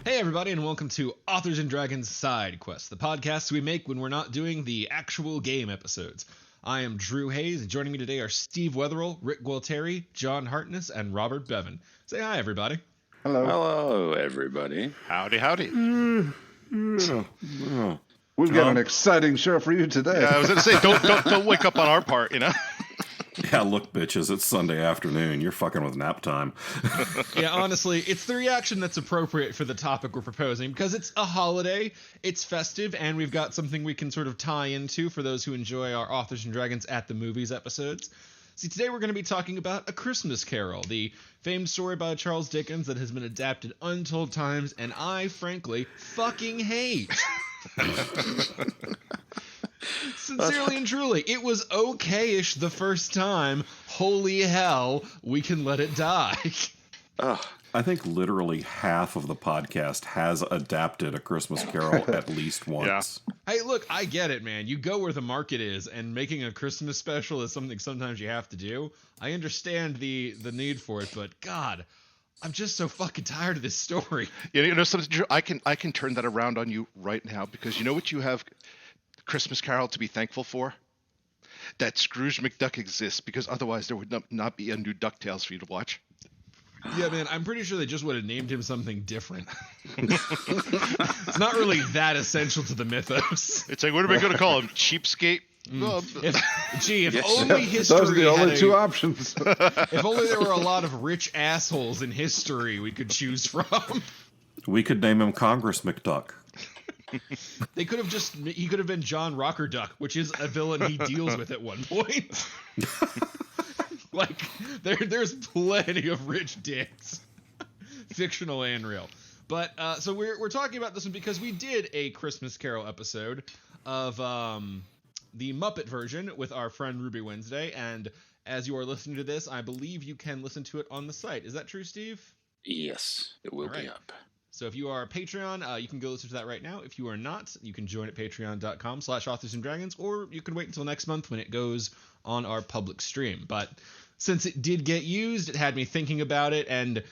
Hey everybody, and welcome to Authors and Dragons Side Quest, the podcast we make when we're not doing the actual game episodes. I am Drew Hayes, and joining me today are Steve Wetherill, Rick Gualteri, John Hartness, and Robert Bevan. Say hi, everybody. Hello. Hello, everybody. Howdy, howdy. We've got an exciting show for you today. Yeah, I was going to say, don't wake up on our part, you know? Yeah, look, bitches, it's Sunday afternoon. You're fucking with nap time. Yeah, honestly, it's the reaction that's appropriate for the topic we're proposing, because it's a holiday, it's festive, and we've got something we can sort of tie into for those who enjoy our Authors and Dragons at the Movies episodes. See, today we're going to be talking about A Christmas Carol, the famed story by Charles Dickens that has been adapted untold times, and I, frankly, fucking hate. Sincerely and truly, it was okay-ish the first time. Holy hell, we can let it die. I think literally half of the podcast has adapted A Christmas Carol at least once. Yeah. Hey, look, I get it, man. You go where the market is, and making a Christmas special is something sometimes you have to do. I understand the need for it, but God, I'm just so fucking tired of this story. You know something, I can turn that around on you right now, because you know what you have Christmas Carol to be thankful for? That Scrooge McDuck exists, because otherwise there would not be a new DuckTales for you to watch. Yeah, man, I'm pretty sure they just would have named him something different. It's not really that essential to the mythos. It's like, what are we going to call him? Cheapskate? If only history Those are the only had two options. If only there were a lot of rich assholes in history we could choose from. We could name him Congress McDuck. He could have been John Rockerduck, which is a villain he deals with at one point. Like, there's plenty of rich dicks, fictional and real. But so we're talking about this one because we did a Christmas Carol episode of the Muppet version with our friend Ruby Wednesday, and as you are listening to this, I believe you can listen to it on the site. Is that true, Steve? Yes, it will be up. So if you are a Patreon, you can go listen to that right now. If you are not, you can join at patreon.com/authorsanddragons, or you can wait until next month when it goes on our public stream. But since it did get used, it had me thinking about it, and,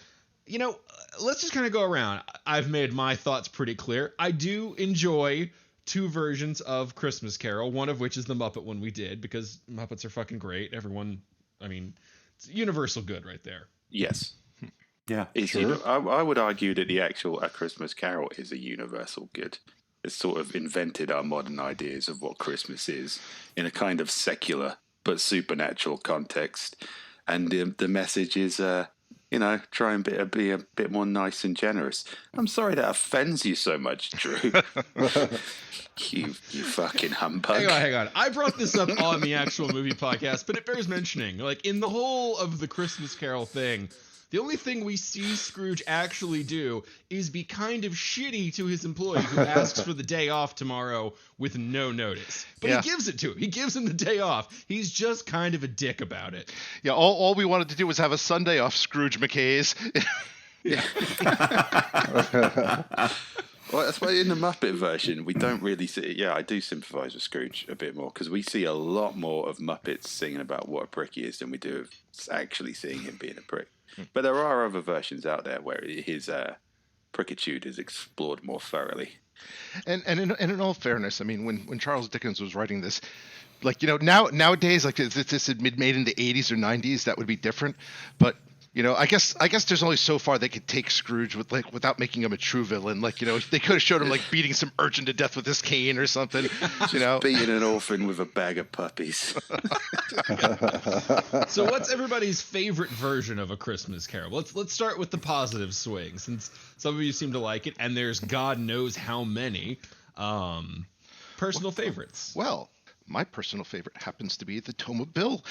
you know, let's just kind of go around. I've made my thoughts pretty clear. I do enjoy two versions of Christmas Carol, one of which is the Muppet one we did, because Muppets are fucking great. Everyone, I mean, it's universal good right there. Yes. Yeah, sure. I would argue that the actual A Christmas Carol is a universal good. It's sort of invented our modern ideas of what Christmas is in a kind of secular but supernatural context. And the message is, try and be a bit more nice and generous. I'm sorry that offends you so much, Drew. you fucking humbug. Hang on. I brought this up on the actual movie podcast, but it bears mentioning. Like, in the whole of the Christmas Carol thing, the only thing we see Scrooge actually do is be kind of shitty to his employee who asks for the day off tomorrow with no notice. But He gives it to him. He gives him the day off. He's just kind of a dick about it. Yeah, all we wanted to do was have a Sunday off, Scrooge McKays. Yeah. Well, that's why in the Muppet version, we don't really see it. Yeah, I do sympathise with Scrooge a bit more, because we see a lot more of Muppets singing about what a prick he is than we do of actually seeing him being a prick. But there are other versions out there where his prickitude is explored more thoroughly. And in all fairness, I mean, when Charles Dickens was writing this, like, you know, nowadays, like, if this had been made in the 80s or 90s, that would be different. But, you know, I guess there's only so far they could take Scrooge without making him a true villain. Like, you know, they could have showed him, like, beating some urchin to death with his cane or something, you know. Beating an orphan with a bag of puppies. So what's everybody's favorite version of A Christmas Carol? Let's start with the positive swing, since some of you seem to like it, and there's God knows how many personal favorites. Well, my personal favorite happens to be the Toma Bill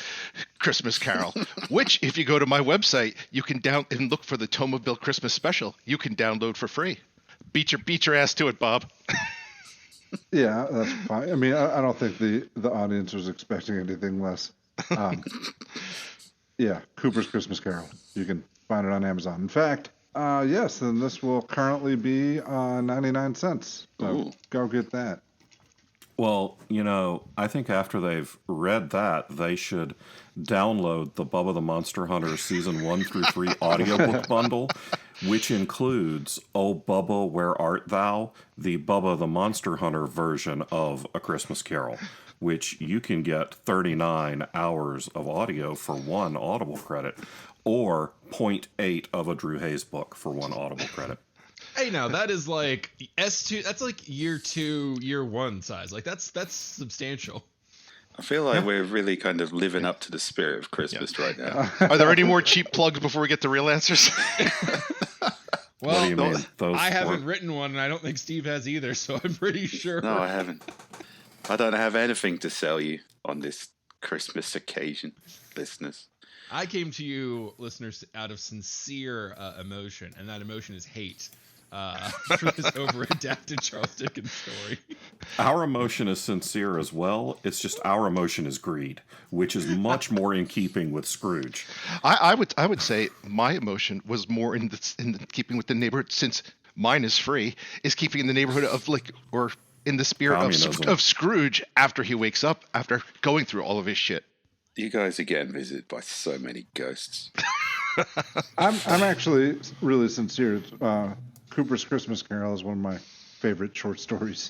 Christmas Carol, which, if you go to my website, you can down and look for the Toma Bill Christmas Special. You can download for free. Beat your ass to it, Bob. Yeah, that's fine. I mean, I don't think the audience was expecting anything less. Yeah, Cooper's Christmas Carol. You can find it on Amazon. In fact, yes, and this will currently be 99 cents. So go get that. Well, you know, I think after they've read that, they should download the Bubba the Monster Hunter Season 1 through 3 audiobook bundle, which includes Oh Bubba, Where Art Thou? The Bubba the Monster Hunter version of A Christmas Carol, which you can get 39 hours of audio for 1 Audible credit, or 0.8 of a Drew Hayes book for 1 Audible credit. Hey, now that is like S2. That's like year 2, year 1 size. Like that's substantial. I feel like we're really kind of living up to the spirit of Christmas right now. Are there any more cheap plugs before we get to real answers? Well, What do you mean? Those I haven't weren't- written one, and I don't think Steve has either. So I'm pretty sure. No, I haven't. I don't have anything to sell you on this Christmas occasion, listeners. I came to you, listeners, out of sincere emotion, and that emotion is hate for this over-adapted Charles Dickens story. Our emotion is sincere as well. It's just our emotion is greed, which is much more in keeping with Scrooge. I would say my emotion was more in the keeping with the neighborhood, since mine is free, is keeping in the neighborhood of or in the spirit Communism. of Scrooge after he wakes up after going through all of his shit. You guys are getting visited by so many ghosts. I'm actually really sincere. Cooper's Christmas Carol is one of my favorite short stories.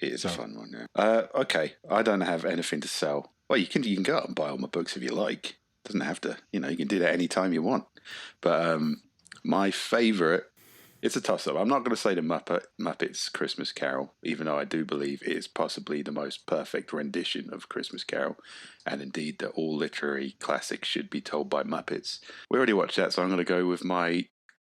It is a fun one, yeah. Okay, I don't have anything to sell. Well, you can go out and buy all my books if you like. Doesn't have to, you can do that anytime you want. But my favorite, it's a toss-up. I'm not going to say the Muppets Christmas Carol, even though I do believe it is possibly the most perfect rendition of Christmas Carol, and indeed that all literary classics should be told by Muppets. We already watched that, so I'm going to go with my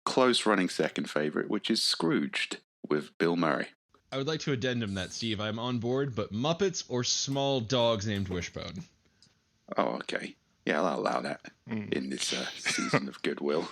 close-running second favorite, which is Scrooged with Bill Murray. I would like to addendum that, Steve. I'm on board, but Muppets or small dogs named Wishbone? Oh, okay. Yeah, I'll allow that in this season of goodwill.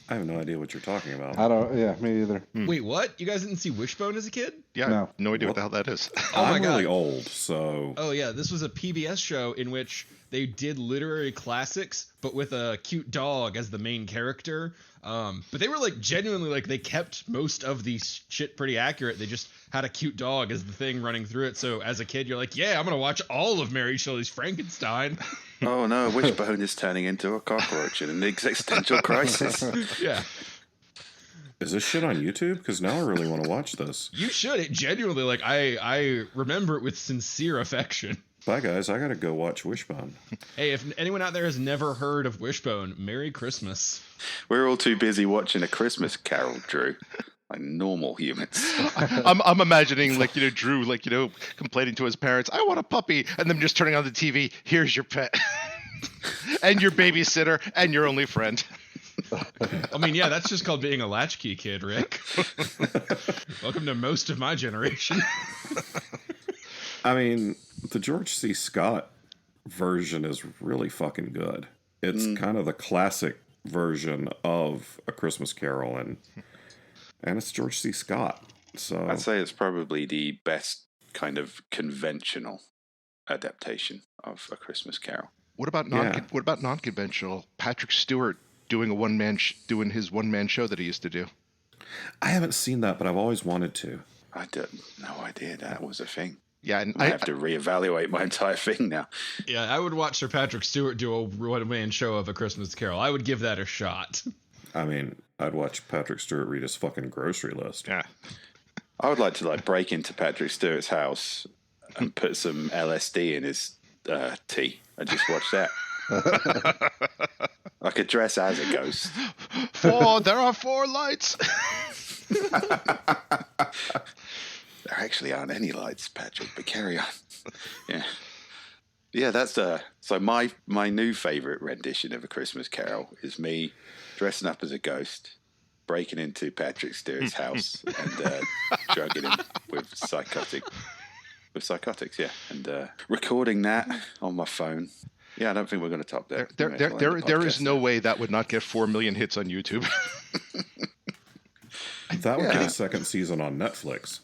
I have no idea what you're talking about. Yeah, me either. Wait, what? You guys didn't see Wishbone as a kid? Yeah, No. I have no idea what the hell that is. Oh my I'm God. really old, so Oh yeah, this was a PBS show in which they did literary classics, but with a cute dog as the main character. But they were like genuinely like they kept most of the shit pretty accurate. They just had a cute dog as the thing running through it. So as a kid, you're like, yeah, I'm gonna watch all of Mary Shelley's Frankenstein. Oh no, Wishbone is turning into a cockroach in an existential crisis. Yeah, is this shit on YouTube? Because now I really want to watch this. you should. It genuinely like I remember it with sincere affection. Bye, guys. I gotta go watch Wishbone. Hey, if anyone out there has never heard of Wishbone, Merry Christmas. We're all too busy watching A Christmas Carol, Drew, like normal humans. I'm imagining Drew complaining to his parents, I want a puppy, and them just turning on the TV, here's your pet. And your babysitter and your only friend. I mean, yeah, that's just called being a latchkey kid, Rick. Welcome to most of my generation. I mean, the George C. Scott version is really fucking good. It's kind of the classic version of A Christmas Carol, and it's George C. Scott. So I'd say it's probably the best kind of conventional adaptation of A Christmas Carol. What about non-conventional? Patrick Stewart doing his one-man show that he used to do. I haven't seen that, but I've always wanted to. I had no idea that was a thing. Yeah, and I have to reevaluate my entire thing now. Yeah, I would watch Sir Patrick Stewart do a one-man show of A Christmas Carol. I would give that a shot. I mean, I'd watch Patrick Stewart read his fucking grocery list. yeah. I would like to break into Patrick Stewart's house and put some LSD in his tea and just watch that. I could dress as a ghost. There are 4 lights. There actually aren't any lights, Patrick, but carry on. Yeah, that's so my new favorite rendition of A Christmas Carol is me dressing up as a ghost, breaking into Patrick Stewart's house and drugging him with psychotics, yeah, and recording that on my phone. Yeah, I don't think we're going to top that. There is no way that would not get 4 million hits on YouTube. That would get a second season on Netflix.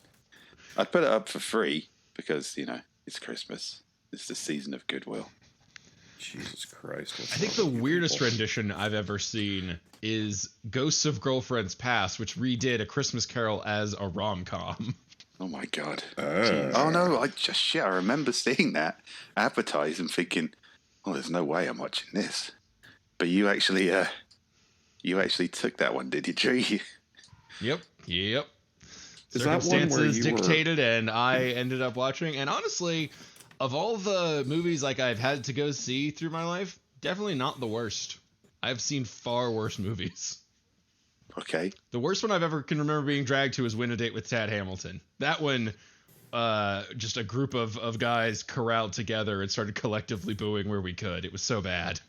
I'd put it up for free because, it's Christmas. It's the season of goodwill. Jesus Christ. I think the weirdest rendition I've ever seen is Ghosts of Girlfriends Past, which redid A Christmas Carol as a rom-com. Oh my God. Oh no, I remember seeing that advertised and thinking, oh, there's no way I'm watching this. But you actually You actually took that one, did you, Tree? Yep. Is that one where Circumstances you were- dictated, and I ended up watching. And honestly, of all the movies like I've had to go see through my life, definitely not the worst. I've seen far worse movies. Okay. The worst one I've ever can remember being dragged to is Win a Date with Tad Hamilton. That one, just a group of guys corralled together and started collectively booing where we could. It was so bad.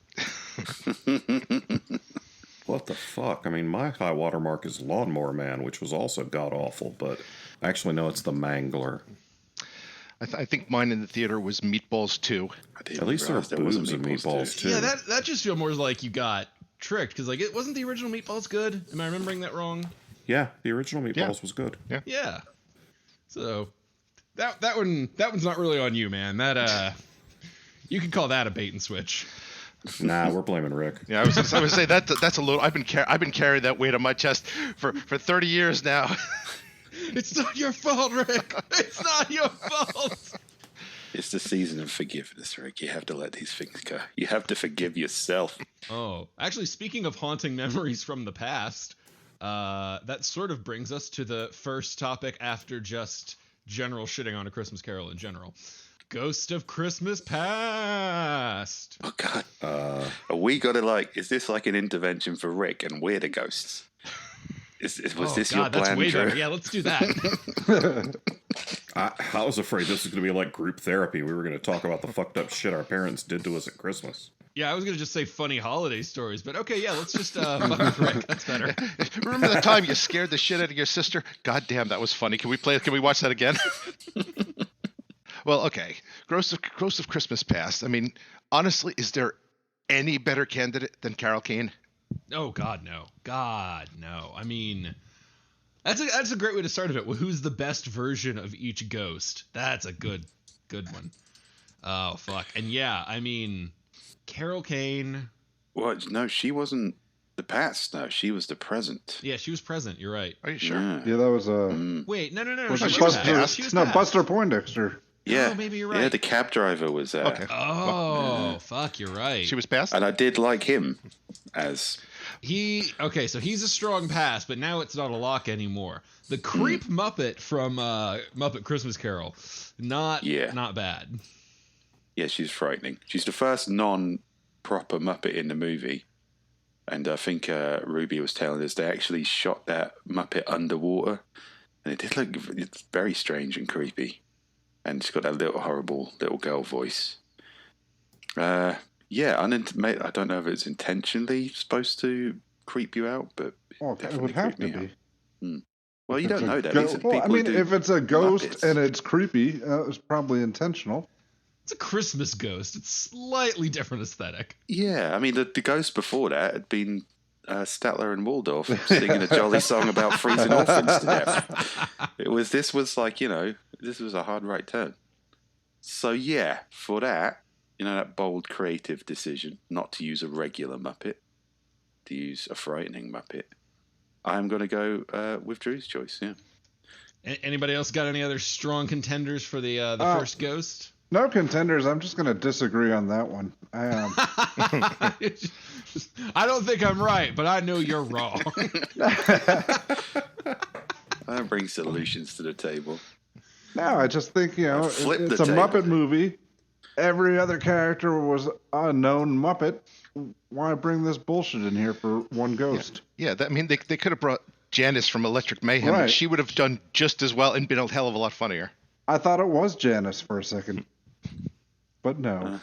What the fuck? I mean, my high water mark is Lawnmower Man, which was also god awful, but actually, no, it's The Mangler. I think mine in the theater was Meatballs 2. I didn't At least there are realize boobs in Meatballs, too. Yeah, that just feels more like you got tricked, because like it wasn't the original Meatballs good. Am I remembering that wrong? Yeah, the original Meatballs was good. Yeah. So that one's not really on you, man. That you could call that a bait and switch. Nah, we're blaming Rick. Yeah, I was gonna say that's a little. I've been carrying that weight on my chest for 30 years now. It's not your fault, Rick. It's not your fault. It's the season of forgiveness, Rick. You have to let these things go. You have to forgive yourself. Oh, actually, speaking of haunting memories from the past, that sort of brings us to the first topic after just general shitting on A Christmas Carol in general. Ghost of Christmas Past. Oh, God. Are we got to is this like an intervention for Rick and we're the ghosts? Was this your that's plan, way Drew? better. Yeah, let's do that. I was afraid this was going to be like group therapy. We were going to talk about the fucked up shit our parents did to us at Christmas. Yeah, I was going to just say funny holiday stories, but okay, yeah, let's just fuck with Rick. That's better. Remember the time you scared the shit out of your sister? God damn, that was funny. Can we watch that again? Well, okay. Ghost of Christmas Past. I mean, honestly, is there any better candidate than Carol Kane? Oh, God, no. God, no. I mean, that's a great way to start it. Well, who's the best version of each ghost? That's a good one. Oh, fuck. And yeah, I mean, Carol Kane. Well, no, she wasn't the past. No, she was the present. Yeah, she was present. You're right. Are you sure? Yeah, that was Wait, no. was she it was Buster? past. She was No, past. Buster Poindexter. Yeah, Oh, maybe you're Yeah, right. the cab driver was there. Okay. Oh, fuck, you're right. She was passed? And I did like him as So he's a strong pass, but now it's not a lock anymore. The creep Muppet from Muppet Christmas Carol, not bad. Yeah, she's frightening. She's the first non-proper Muppet in the movie. And I think Ruby was telling us they actually shot that Muppet underwater. And it did look it's very strange and creepy. And she's got that little horrible little girl voice. I don't know if it's intentionally supposed to creep you out, but Well, it definitely would have creeped to me be. out. Well, you don't know that. Go- These are well, I people who mean, do if it's a ghost Muppets. and it's creepy, it's probably intentional. It's a Christmas ghost. It's slightly different aesthetic. Yeah, I mean, the ghost before that had been Statler and Waldorf singing a jolly song about freezing orphans to death. This was a hard right turn. So yeah, for that, that bold creative decision not to use a regular Muppet, to use a frightening Muppet, I'm going to go with Drew's choice, yeah. Anybody else got any other strong contenders for the first ghost? No contenders. I'm just going to disagree on that one. I don't think I'm right, but I know you're wrong. I bring solutions to the table. No, I just think, Flip it's the a table. Muppet movie. Every other character was a known Muppet. Why bring this bullshit in here for one ghost? Yeah, they could have brought Janice from Electric Mayhem. Right. She would have done just as well and been a hell of a lot funnier. I thought it was Janice for a second. But no.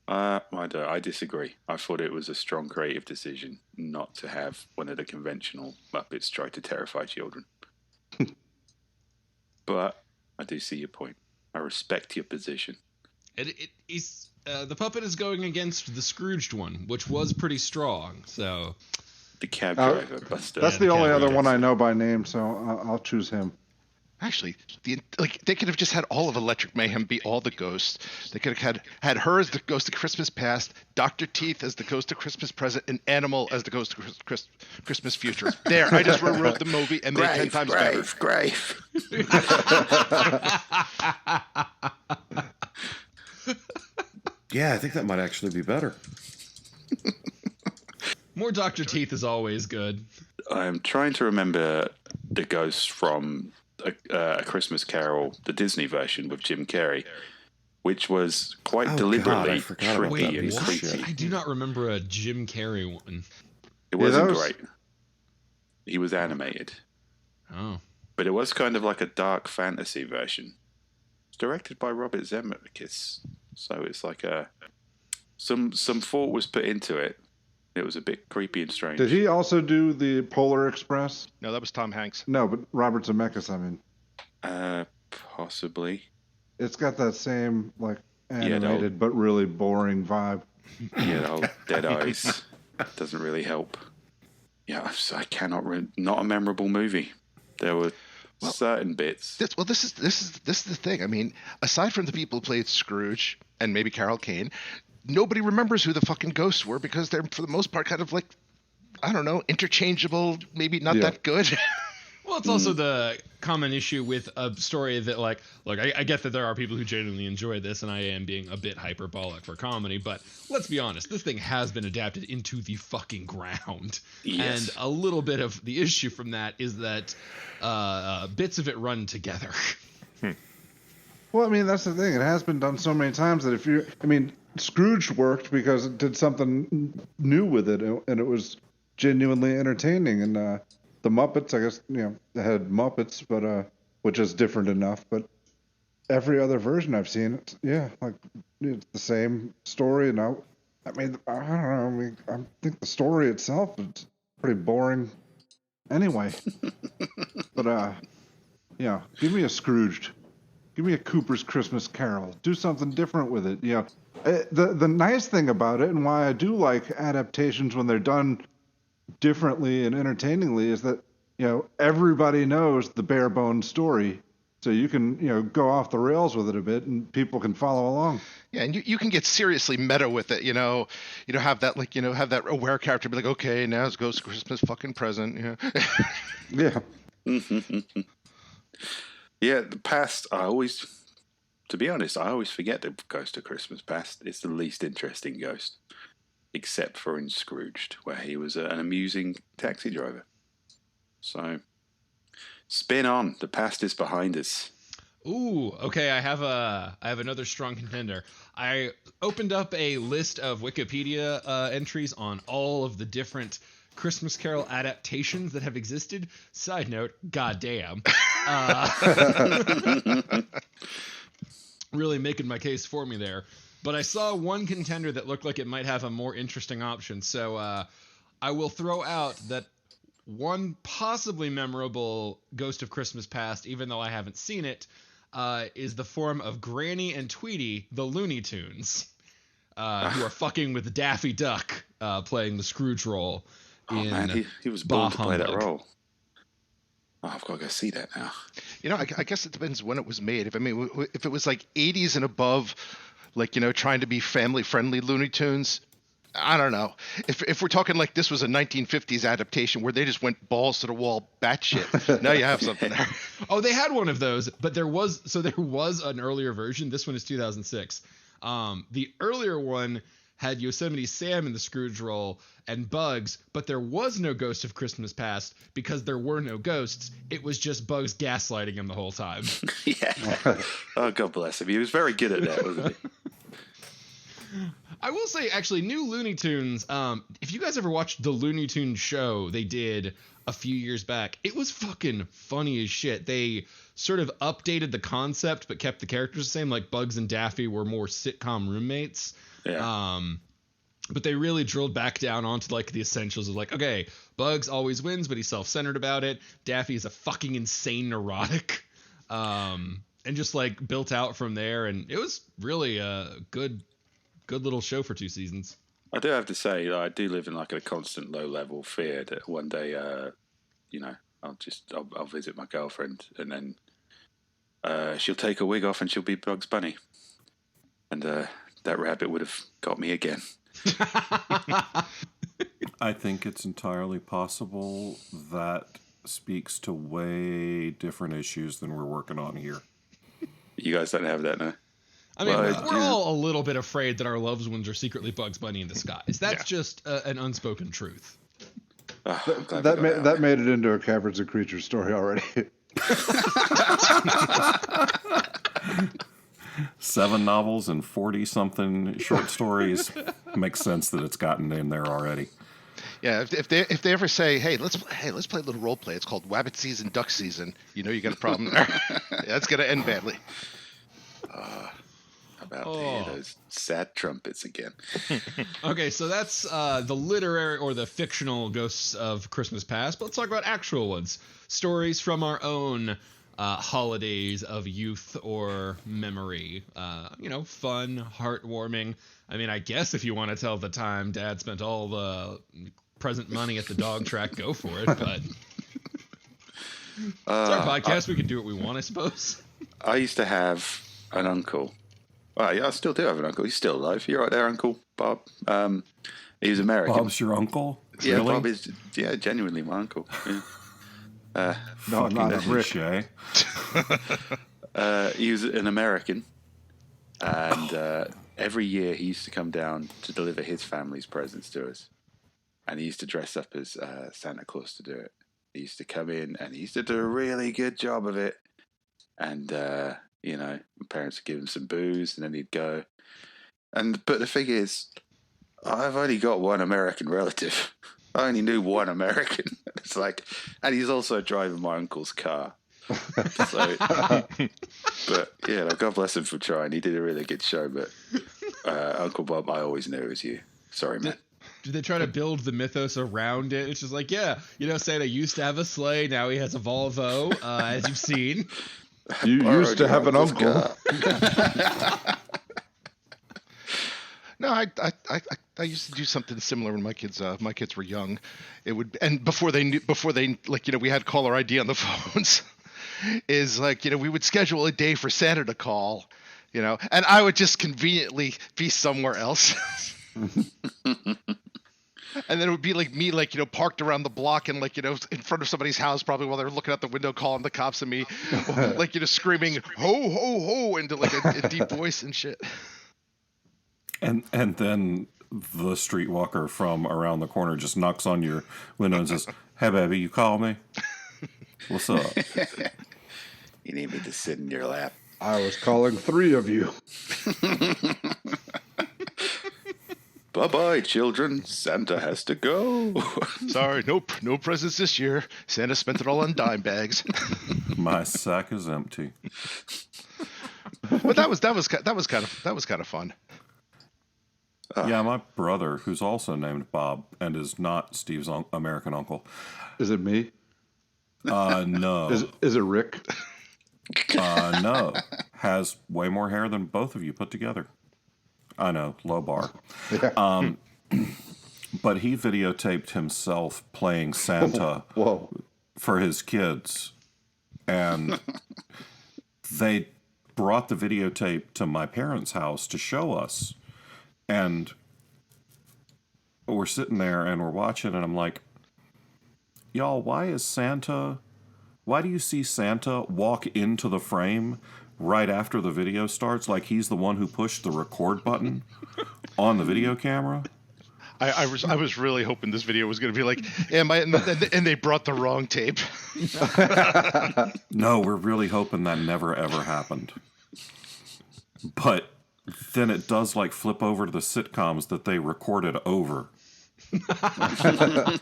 I disagree. I thought it was a strong creative decision not to have one of the conventional Muppets try to terrify children. But I do see your point. I respect your position. The puppet is going against the Scrooged one, which was pretty strong. So The cab driver, Buster. That's the only other one I know by name, so I'll choose him. Actually, they could have just had all of Electric Mayhem be all the ghosts. They could have had her as the Ghost of Christmas Past, Dr. Teeth as the Ghost of Christmas Present, and Animal as the Ghost of Christmas Future. There, I just rewrote the movie and made 10 times better. Grave. Yeah, I think that might actually be better. More Dr. Teeth is always good. I'm trying to remember the ghost from a Christmas Carol, the Disney version with Jim Carrey, which was quite Oh, God, deliberately I forgot about trippy that and piece of creepy. shit. I do not remember a Jim Carrey one. It Yeah, wasn't that was- great. He was animated, Oh. but it was kind of like a dark fantasy version. It's directed by Robert Zemeckis, so it's like some thought was put into it. It was a bit creepy and strange. Did he also do the Polar Express? No, that was Tom Hanks. No, but Robert Zemeckis. I mean, Possibly. it's got that same like the animated but really boring vibe. Yeah, the whole Dead Eyes doesn't really help. Yeah, I cannot. Not a memorable movie. There were certain bits. This is the thing. I mean, aside from the people who played Scrooge and maybe Carol Kane, nobody remembers who the fucking ghosts were because they're for the most part kind of like, I don't know, interchangeable, maybe not Yeah. that good. Well, it's also the common issue with a story that, like, look, I get that there are people who genuinely enjoy this, and I am being a bit hyperbolic for comedy, but let's be honest, this thing has been adapted into the fucking ground. Yes. And a little bit of the issue from that is that bits of it run together. Well, I mean, that's the thing. It has been done so many times that Scrooge worked because it did something new with it, and it was genuinely entertaining. And the Muppets, I guess, they had Muppets, but which is different enough. But every other version I've seen, it's the same story. And I don't know. I mean, I think the story itself is pretty boring anyway. But give me a Scrooged. Give me a Cooper's Christmas Carol. Do something different with it. The nice thing about it, and why I do like adaptations when they're done differently and entertainingly, is that everybody knows the bare bones story, so you can go off the rails with it a bit, and people can follow along. Yeah, and you can get seriously meta with it, have that have that aware character be like, okay, now it's Ghost Christmas fucking present, Yeah. Yeah, the past, to be honest, I always forget the Ghost of Christmas Past. It's the least interesting ghost, except for in Scrooged, where he was an amusing taxi driver. So, spin on. The past is behind us. Ooh, okay. I have another strong contender. I opened up a list of Wikipedia entries on all of the different Christmas Carol adaptations that have existed. Side note, goddamn. Really making my case for me there. But I saw one contender that looked like it might have a more interesting option. So I will throw out that one possibly memorable Ghost of Christmas Past, even though I haven't seen it, is the form of Granny and Tweety, the Looney Tunes, who are fucking with Daffy Duck, playing the Scrooge role. Oh, man, he was Bah born to play that humbug. role. Oh, I've got to go see that now. I guess it depends when it was made. If it was like 80s and above, like trying to be family friendly Looney Tunes, I don't know. If we're talking like this was a 1950s adaptation where they just went balls to the wall batshit, now you have something there. Oh, they had one of those, but there was an earlier version. This one is 2006. The earlier one had Yosemite Sam in the Scrooge role and Bugs, but there was no Ghost of Christmas Past because there were no ghosts. It was just Bugs gaslighting him the whole time. Yeah. Oh, God bless him. He was very good at that, wasn't he? I will say, actually, new Looney Tunes, if you guys ever watched the Looney Tunes show they did a few years back, it was fucking funny as shit. They sort of updated the concept but kept the characters the same, like Bugs and Daffy were more sitcom roommates. Yeah. But they really drilled back down onto like the essentials of like, okay, Bugs always wins, but he's self-centered about it. Daffy is a fucking insane neurotic. And just like built out from there. And it was really a good little show for 2 seasons. I do have to say, I do live in like a constant low-level fear that one day, I'll visit my girlfriend and then she'll take a wig off and she'll be Bugs Bunny. And that rabbit would have got me again. I think it's entirely possible that speaks to way different issues than we're working on here. You guys don't have that, no? I mean, Well, we're all a little bit afraid that our loved ones are secretly Bugs Bunny in disguise. That's just an unspoken truth. I'm glad we got That made it into a Caverns and Creatures story already. 7 novels and 40-something short stories. Makes sense that it's gotten in there already. Yeah, if they ever say, hey, let's play a little role play. It's called Wabbit Season, Duck Season. You know you got a problem there. Yeah, it's gonna end badly. about to hear those sad trumpets again. Okay, so that's the literary or the fictional ghosts of Christmas past, but let's talk about actual ones. Stories from our own holidays of youth or memory. Fun, heartwarming. I mean, I guess if you want to tell the time Dad spent all the present money at the dog track, go for it, but it's our podcast. We can do what we want, I suppose. I used to have an uncle. Well, yeah, I still do have an uncle. He's still alive. You're right there, Uncle Bob. He was American. Bob's your uncle? Yeah, Really? Bob is genuinely my uncle. Yeah. No, not Rick. Cliche. He was an American, and every year he used to come down to deliver his family's presents to us. And he used to dress up as Santa Claus to do it. He used to come in, and he used to do a really good job of it. And, my parents would give him some booze, and then he'd go. But the thing is, I've only got one American relative. I only knew one American. It's like, and he's also driving my uncle's car. So, but yeah, God bless him for trying. He did a really good show. But Uncle Bob, I always knew it was you. Sorry, man. Do they try to build the mythos around it? It's just like, Santa used to have a sleigh. Now he has a Volvo, as you've seen. You used to have an uncle. No, I used to do something similar when my kids were young. It would, and before they we had caller ID on the phones. Is like, we would schedule a day for Santa to call, and I would just conveniently be somewhere else. And then it would be like me, parked around the block and in front of somebody's house, probably while they're looking out the window, calling the cops, and me, screaming "ho ho ho" into a deep voice and shit. And then the streetwalker from around the corner just knocks on your window and says, "Hey, baby, you call me? What's up?" You need me to sit in your lap. I was calling 3 of you. Bye-bye, children. Santa has to go. Sorry, nope, no presents this year. Santa spent it all on dime bags. My sack is empty. But that was kind of fun. Yeah, my brother, who's also named Bob and is not Steve's American uncle. Is it me? No. Is it Rick? No. Has way more hair than both of you put together. I know, low bar. Yeah. But he videotaped himself playing Santa for his kids. And they brought the videotape to my parents' house to show us. And we're sitting there and we're watching, and I'm like, y'all, why do you see Santa walk into the frame right after the video starts like he's the one who pushed the record button on the video camera? I was really hoping this video was going to be like, and they brought the wrong tape. No, we're really hoping that never ever happened. But then it does flip over to the sitcoms that they recorded over. And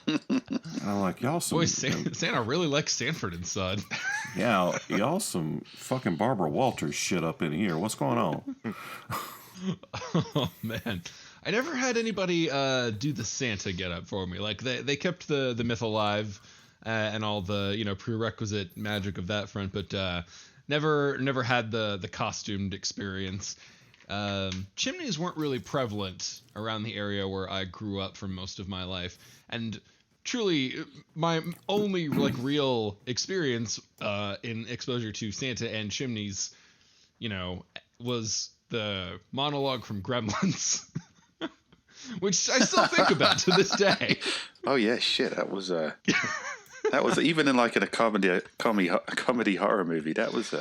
I'm like, y'all some... Boy, Santa really likes Sanford and Son. Yeah, y'all some fucking Barbara Walters shit up in here. What's going on? Oh, man. I never had anybody do the Santa get-up for me. They kept the myth alive and all the, prerequisite magic of that front, but never had the costumed experience. Chimneys weren't really prevalent around the area where I grew up for most of my life, and truly my only real experience in exposure to Santa and chimneys, was the monologue from Gremlins, which I still think about to this day. Oh yeah, shit, that was even in a comedy horror movie. That was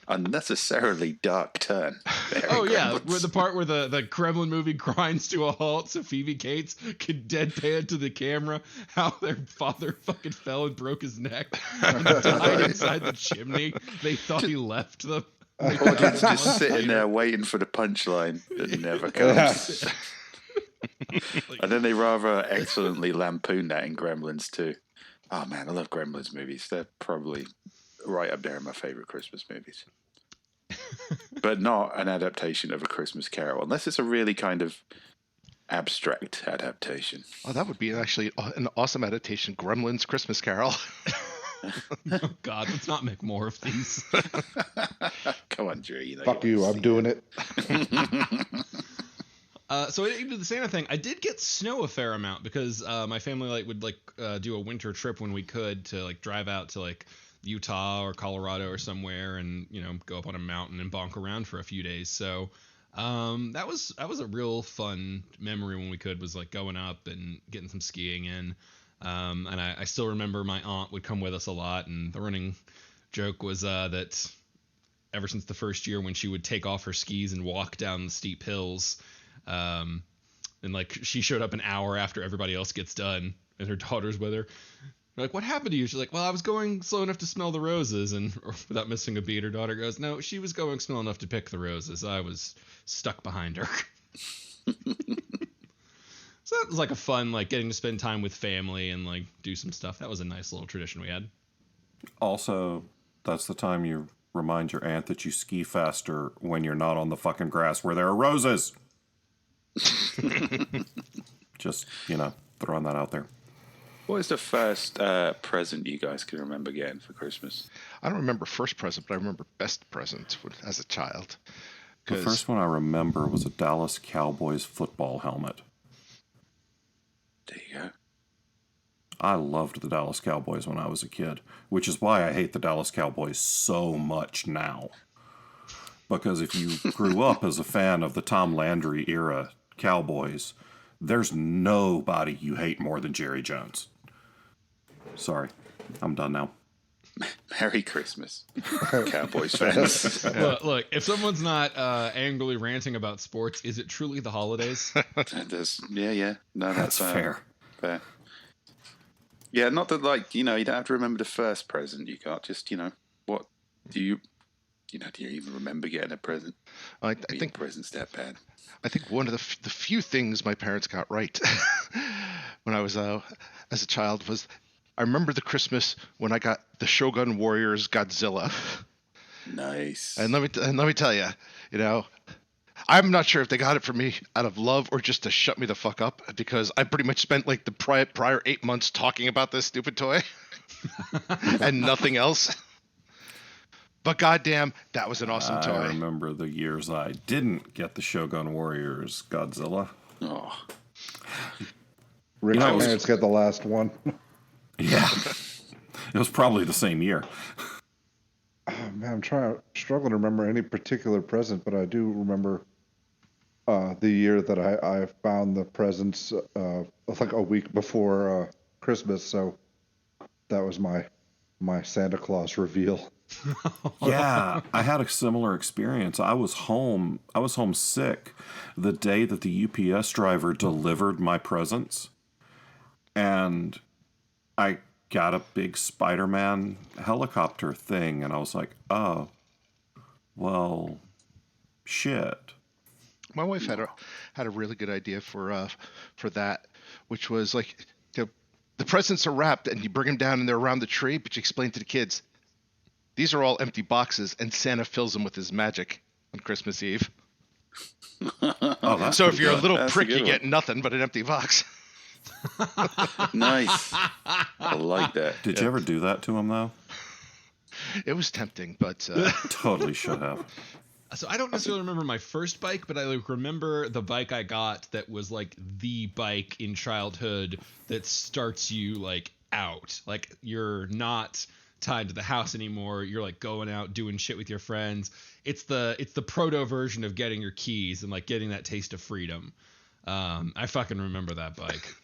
unnecessarily dark turn. There in Oh yeah, Gremlins. where the part where the Gremlin movie grinds to a halt, so Phoebe Cates could deadpan to the camera how their father fucking fell and broke his neck and died inside the chimney. They thought he left them. Audience just sitting there waiting for the punchline that never comes. And then they rather excellently lampoon that in Gremlins too. Oh man, I love Gremlins movies. They're probably right up there in my favorite Christmas movies. But not an adaptation of A Christmas Carol, unless it's a really kind of abstract adaptation. Oh, that would be actually an awesome adaptation. Gremlins Christmas Carol. Oh God, let's not make more of these. Come on, Drew. You know Fuck you you, I'm doing it. So I didn't do the Santa thing. I did get snow a fair amount because my family would do a winter trip when we could to drive out to Utah or Colorado or somewhere and go up on a mountain and bonk around for a few days. So that was a real fun memory when we could, was going up and getting some skiing in. And I still remember my aunt would come with us a lot, and the running joke was that ever since the first year when she would take off her skis and walk down the steep hills, and she showed up an hour after everybody else gets done, and her daughter's with her. They're like, what happened to you? She's like, well, I was going slow enough to smell the roses, and without missing a beat, her daughter goes, no, she was going slow enough to pick the roses. I was stuck behind her. So that was a fun, getting to spend time with family and do some stuff. That was a nice little tradition we had. Also, that's the time you remind your aunt that you ski faster when you're not on the fucking grass where there are roses. Just, throwing that out there. What was the first present you guys can remember getting for Christmas? I don't remember first present, but I remember best present as a child. The first one I remember was a Dallas Cowboys football helmet. There you go. I loved the Dallas Cowboys when I was a kid, which is why I hate the Dallas Cowboys so much now. Because if you grew up as a fan of the Tom Landry era Cowboys, there's nobody you hate more than Jerry Jones. Sorry, I'm done now. Merry Christmas, Cowboys fans. Look, if someone's not angrily ranting about sports, is it truly the holidays? Yeah. No, that's fair. Fair. Yeah, not that you don't have to remember the first present you got. Just what do you even remember getting a present? I think presents that bad. I think one of the few things my parents got right when I was as a child was, I remember the Christmas when I got the Shogun Warriors Godzilla. Nice. And let me tell you, I'm not sure if they got it for me out of love or just to shut me the fuck up, because I pretty much spent the prior 8 months talking about this stupid toy and nothing else. But goddamn, that was an awesome toy. I remember the years I didn't get the Shogun Warriors Godzilla. Oh. Rick's parents get the last one. Yeah. It was probably the same year. Oh, man, I'm struggling to remember any particular present, but I do remember the year that I found the presents a week before Christmas, so that was my Santa Claus reveal. Yeah, I had a similar experience. I was home sick the day that the UPS driver delivered my presents, and I got a big Spider-Man helicopter thing, and I was like, oh, well, shit. My wife had a really good idea for that, which was the presents are wrapped and you bring them down and they're around the tree, but you explain to the kids, these are all empty boxes and Santa fills them with his magic on Christmas Eve. Oh, so if you're a little That's prick, a good you get nothing but an empty box. Nice. I like that. Did you ever do that to him, though? It was tempting, but Totally should have. So I don't necessarily remember my first bike, but I remember the bike I got that was the bike in childhood that starts you out. You're not tied to the house anymore. You're going out doing shit with your friends. It's the proto version of getting your keys and getting that taste of freedom. I fucking remember that bike.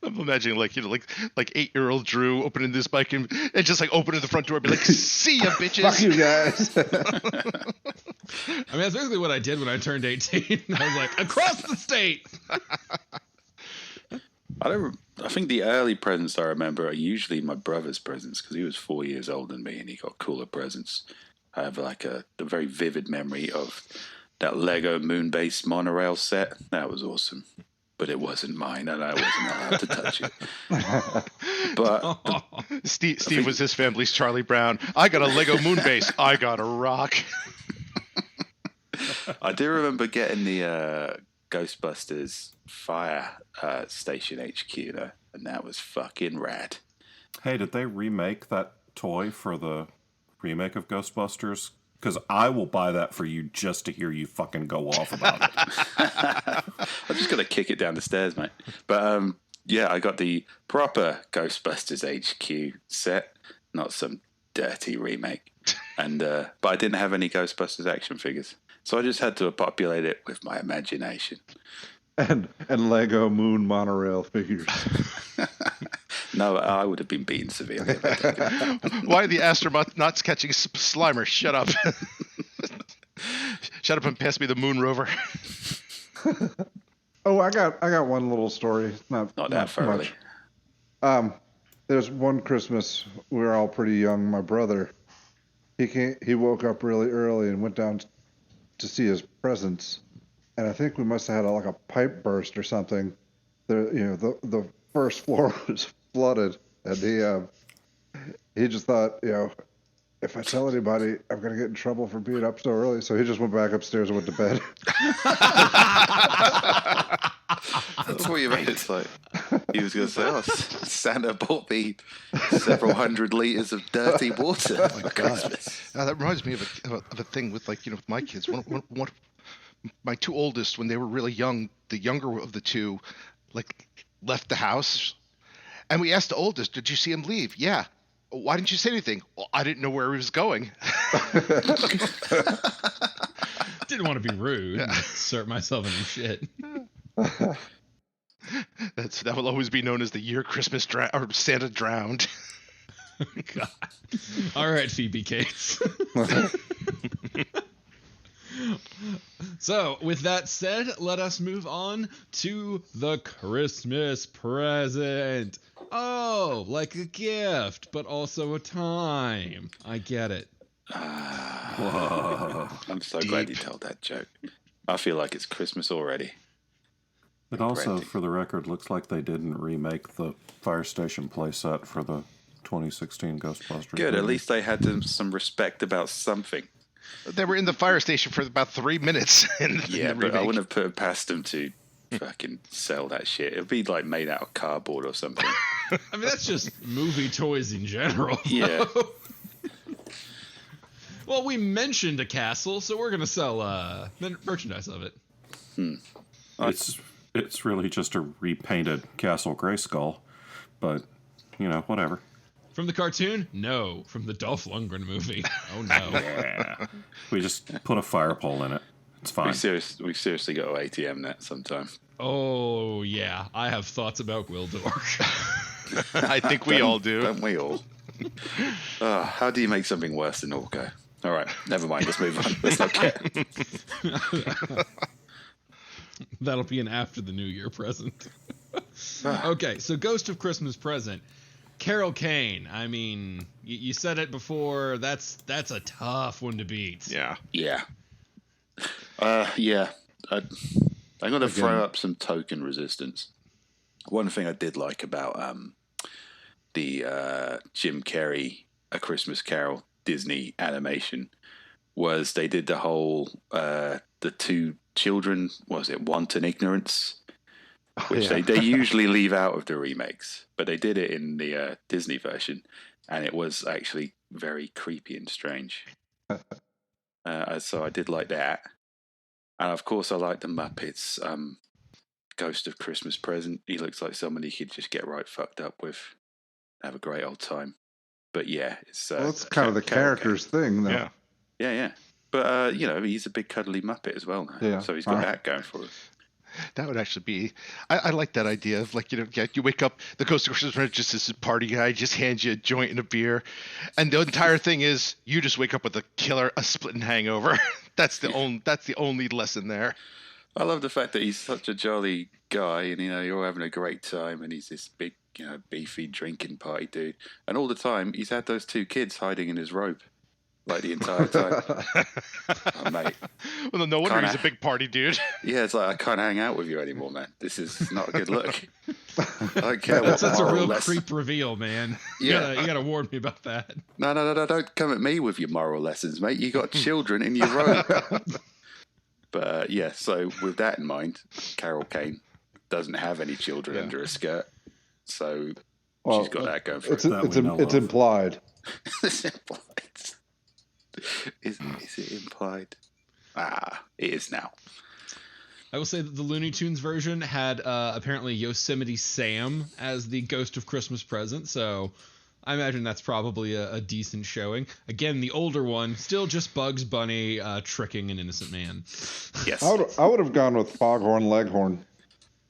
I'm imagining like 8-year-old Drew opening this bike and just like opening the front door, and be like, "See ya, bitches." Fuck you guys. I mean, that's basically what I did when I turned 18. I was like, across the state. I think the early presents I remember are usually my brother's presents because he was 4 years older than me and he got cooler presents. I have like a very vivid memory of that Lego Moonbase monorail set. That was awesome, but it wasn't mine and I wasn't allowed to touch it. But Steve was his family's Charlie Brown. I got a Lego Moonbase. I got a rock. I do remember getting the Ghostbusters fire station HQ though, and that was fucking rad. Hey, did they remake that toy for the remake of Ghostbusters? Because I will buy that for you just to hear you fucking go off about it. I'm just gonna kick it down the stairs, mate. But yeah, I got the proper Ghostbusters HQ set, not some dirty remake. And but I didn't have any Ghostbusters action figures, so I just had to populate it with my imagination. and Lego Moon monorail figures. No, I would have been beaten severely. If I did it. Why are the astronauts catching Slimer? Shut up. Shut up and pass me the moon rover. Oh, I got one little story. Not that thoroughly. much. There's one Christmas we were all pretty young. My brother, he woke up really early and went down to see his presents, and I think we must have had like a pipe burst or something. The first floor was flooded, and he just thought, if I tell anybody, I'm gonna get in trouble for being up so early. So he just went back upstairs and went to bed. That's what you made it like. He was going to say, "Oh, Santa bought me several hundred liters of dirty water." Oh my God. That reminds me of a thing with with my kids. One, my two oldest, when they were really young, the younger of the two, left the house, and we asked the oldest, "Did you see him leave?" "Yeah." "Why didn't you say anything?" "Well, I didn't know where he was going." Didn't want to be rude. Yeah. Insert myself in shit. That will always be known as the year Christmas or Santa drowned. God. All right, Phoebe Cates. So, with that said, let us move on to the Christmas present. Oh, like a gift, but also a time. I get it. Whoa. I'm so glad you told that joke. I feel like it's Christmas already. It also, for the record, looks like they didn't remake the fire station playset for the 2016 Ghostbusters. Good, movie. at least they had some respect about something. They were in the fire station for about 3 minutes. Yeah, but I wouldn't have put it past them to fucking sell that shit. It'd be like made out of cardboard or something. I mean, that's just movie toys in general. Yeah. Well, we mentioned a castle, so we're gonna sell merchandise of it. It's really just a repainted Castle Grayskull, but whatever. From the cartoon? No. From the Dolph Lundgren movie? Oh no. Yeah. We just put a fire pole in it. It's fine. We seriously got to ATM that sometime. Oh yeah, I have thoughts about Gwildor. I think we all do. Don't we all? How do you make something worse than Orko? All right, never mind. Let's move on. Let's not care. That'll be an after the New Year present. Okay, so Ghost of Christmas Present. Carol Kane. I mean, you said it before. That's a tough one to beat. Yeah. Yeah. Yeah. I'm going to throw up some token resistance. One thing I did like about the Jim Carrey A Christmas Carol Disney animation was they did the whole the two children, was it wanton ignorance, which they usually leave out of the remakes, but they did it in the Disney version, and it was actually very creepy and strange. So I did like that, and of course I like the Muppets. Ghost of Christmas Present. He looks like somebody you could just get right fucked up with, have a great old time. But yeah, it's that's kind of the character's thing, though. Yeah. But he's a big cuddly Muppet as well now. Yeah, so he's got that going for him. That would actually be. I like that idea of like, yeah, you wake up, the Ghost of Christmas Present, just this party guy just hands you a joint and a beer, and the entire thing is you just wake up with a splitting hangover. That's the only lesson there. I love the fact that he's such a jolly guy, and you're having a great time, and he's this big, beefy drinking party dude, and all the time he's had those 2 kids hiding in his robe, like the entire time. Oh, mate. Well, no wonder he's a big party dude. Yeah, it's like I can't hang out with you anymore, man. This is not a good look. I don't care. That's a real lesson. creep reveal, man. Yeah. You gotta warn me about that. No, don't come at me with your moral lessons, mate. You got children in your robe. But yeah, so with that in mind, Carol Kane doesn't have any children under her skirt, so she's got that going for her. It's implied. It's implied. Is it implied? It is now. I will say that the Looney Tunes version had apparently Yosemite Sam as the Ghost of Christmas Present, so I imagine that's probably a decent showing. Again, the older one, still just Bugs Bunny tricking an innocent man. Yes. I would have gone with Foghorn Leghorn.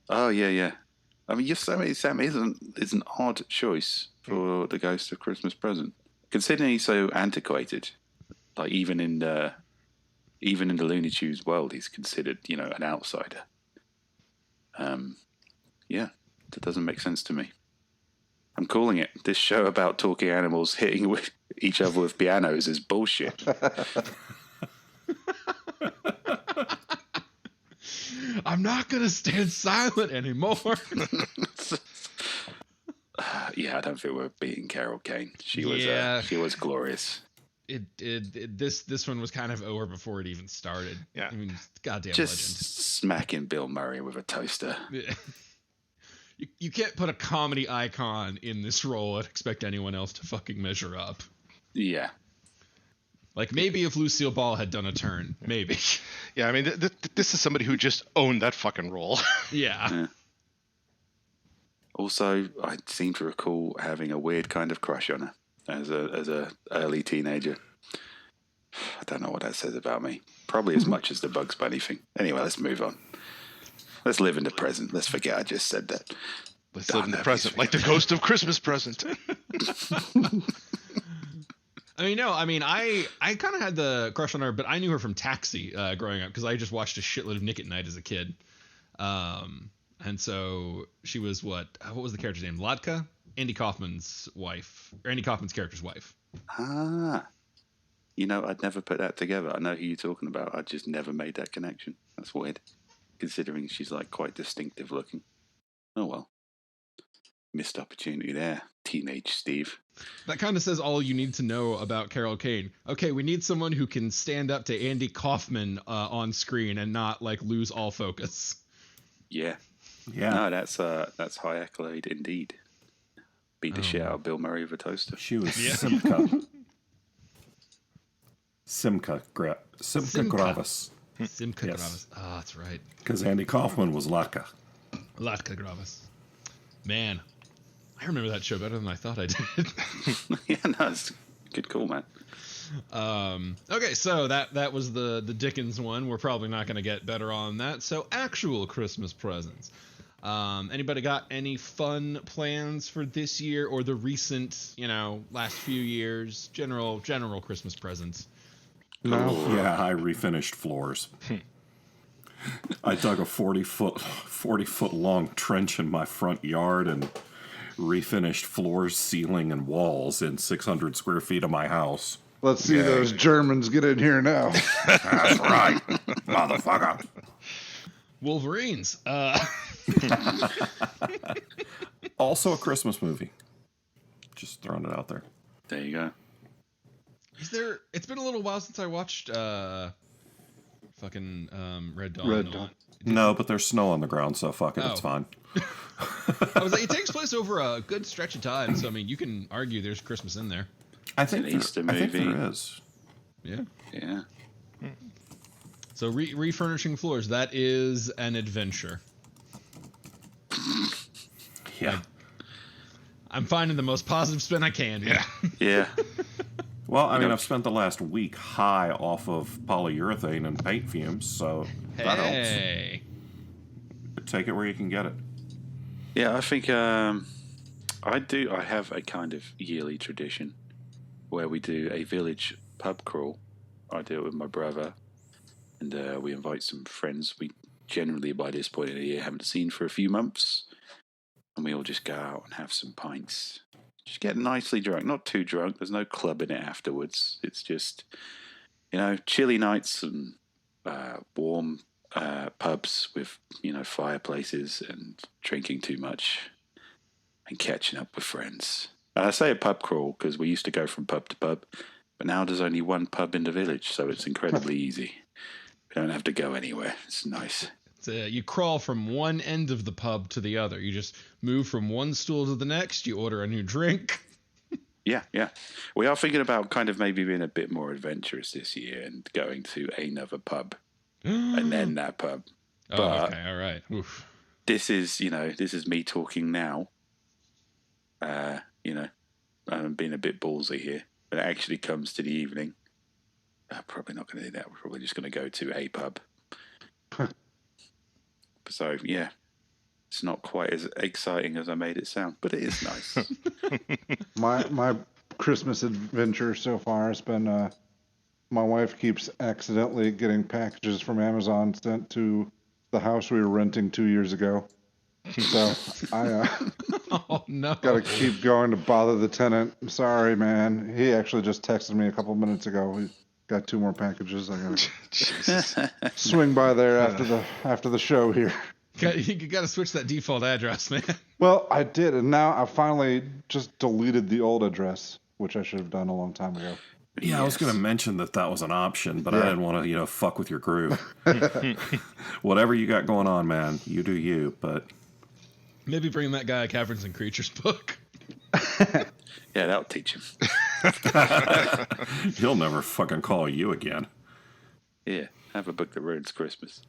Oh, yeah. I mean, Yosemite Sam is an odd choice for the Ghost of Christmas Present, considering he's so antiquated. Like even in the Looney Tunes world, he's considered, an outsider. Yeah, that doesn't make sense to me. I'm calling it. This show about talking animals hitting with each other with pianos is bullshit. I'm not gonna stand silent anymore. Yeah, I don't think we're beating Carol Kane. She was glorious. This one was kind of over before it even started. Yeah. I mean, goddamn Just legend. smacking Bill Murray with a toaster. You can't put a comedy icon in this role and expect anyone else to fucking measure up. Yeah. Like, maybe if Lucille Ball had done a turn. Maybe. Yeah, I mean, this is somebody who just owned that fucking role. Yeah. Also, I seem to recall having a weird kind of crush on her as a early teenager. I don't know what that says about me. Probably as much as the Bugs Bunny thing. Anyway, let's move on. Let's live in the present. Let's forget I just said that. Let's live in the present, like the Ghost of Christmas Present. I kind of had the crush on her, but I knew her from Taxi growing up because I just watched a shitload of Nick at Night as a kid. And so she was what was the character's name? Latka? Andy Kaufman's wife, or Andy Kaufman's character's wife. I'd never put that together. I know who you're talking about. I just never made that connection. That's weird, considering she's like quite distinctive looking. Oh well. Missed opportunity there, teenage Steve. That kind of says all you need to know about Carol Kane. Okay, we need someone who can stand up to Andy Kaufman on screen and not like lose all focus. Yeah. Yeah. No, that's high accolade indeed. Beat the shit out of Bill Murray with a toaster. She was Simca. Simca Gravis. Simca Yes. Gravis. Ah, that's right. Because Andy Kaufman was Latka. Latka Gravis. Man, I remember that show better than I thought I did. Yeah, no, it's a good call, man. Okay, so that was the Dickens one. We're probably not going to get better on that. So actual Christmas presents. Anybody got any fun plans for this year or the recent, last few years? General Christmas presents. No. Yeah, I refinished floors. I dug a 40 foot long trench in my front yard and refinished floors, ceiling, and walls in 600 square feet of my house. Let's see those Germans get in here now. That's right, motherfucker. Wolverines. Also a Christmas movie. Just throwing it out there. There you go. It's been a little while since I watched Red Dawn. Red Dawn. No, but there's snow on the ground, so fuck it, Oh. it's fine. I was like, it takes place over a good stretch of time, so I mean, you can argue there's Christmas in there. I think an Easter I think movie. there is. Yeah. Yeah. So refurnishing floors, that is an adventure. Yeah. I'm finding the most positive spin I can. Dude. Yeah. Well, I mean, I've spent the last week high off of polyurethane and paint fumes, so that helps. Hey. take it where you can get it. Yeah, I think I have a kind of yearly tradition where we do a village pub crawl. I do it with my brother, and we invite some friends we generally, by this point of the year, haven't seen for a few months. And we all just go out and have some pints. Just get nicely drunk. Not too drunk. There's no clubbing it afterwards. It's just, chilly nights and warm pubs with, fireplaces and drinking too much and catching up with friends. I say a pub crawl because we used to go from pub to pub, but now there's only one pub in the village, so it's incredibly easy. We don't have to go anywhere. It's nice. You crawl from one end of the pub to the other. You just move from one stool to the next. You order a new drink. Yeah. We are thinking about kind of maybe being a bit more adventurous this year and going to another pub and then that pub. Oh, but okay, all right. Oof. This is me talking now. I'm being a bit ballsy here. When it actually comes to the evening, I'm probably not going to do that. We're probably just going to go to a pub. So, yeah, it's not quite as exciting as I made it sound, but it is nice. My Christmas adventure so far has been my wife keeps accidentally getting packages from Amazon sent to the house we were renting 2 years ago. So I Oh, no. got to keep going to bother the tenant. I'm sorry, man. He actually just texted me a couple minutes ago. We got 2 more packages. I got to swing by there after the show here. You got to switch that default address, man. Well, I did, and now I finally just deleted the old address, which I should have done a long time ago. Yeah, I was going to mention that was an option, but I didn't want to, fuck with your groove. Whatever you got going on, man, you do you, but... Maybe bring that guy a Caverns and Creatures book. Yeah, that'll teach him. He'll never fucking call you again. Yeah, have a book that ruins Christmas.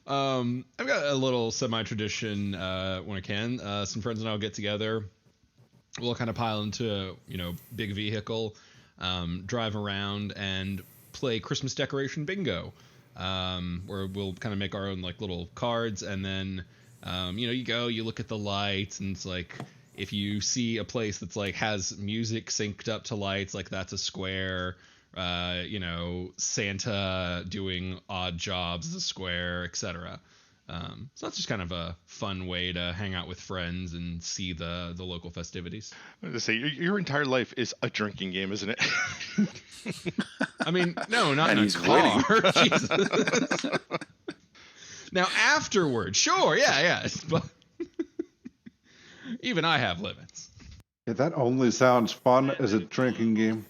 I've got a little semi-tradition when I can. Some friends and I will get together. We'll kind of pile into big vehicle, drive around and play Christmas decoration bingo, where we'll kind of make our own like little cards, and then you look at the lights, and it's like if you see a place that's like has music synced up to lights, like that's a square. Santa doing odd jobs is a square, etc. So that's just kind of a fun way to hang out with friends and see the local festivities. I was going to say, your entire life is a drinking game, isn't it? I mean, no, not And in a he's car. Jesus. Now, afterward, sure, yeah. But even I have limits. Yeah, that only sounds fun as a drinking game.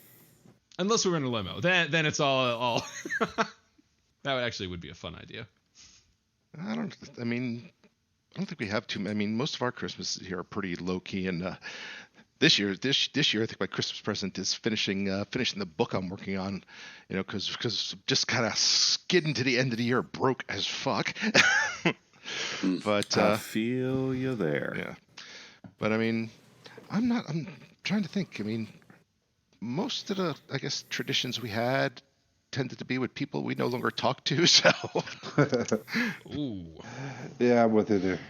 Unless we're in a limo. Then it's all that would be a fun idea. I don't think we have too. I mean, most of our Christmases here are pretty low key, and this year, I think my Christmas present is finishing the book I'm working on. Because just kind of skidding to the end of the year, broke as fuck. But I feel you there. Yeah, but I mean, I'm trying to think. I mean, most of the, I guess, traditions we had tended to be with people we no longer talk to, so... Ooh. Yeah, I'm with you there.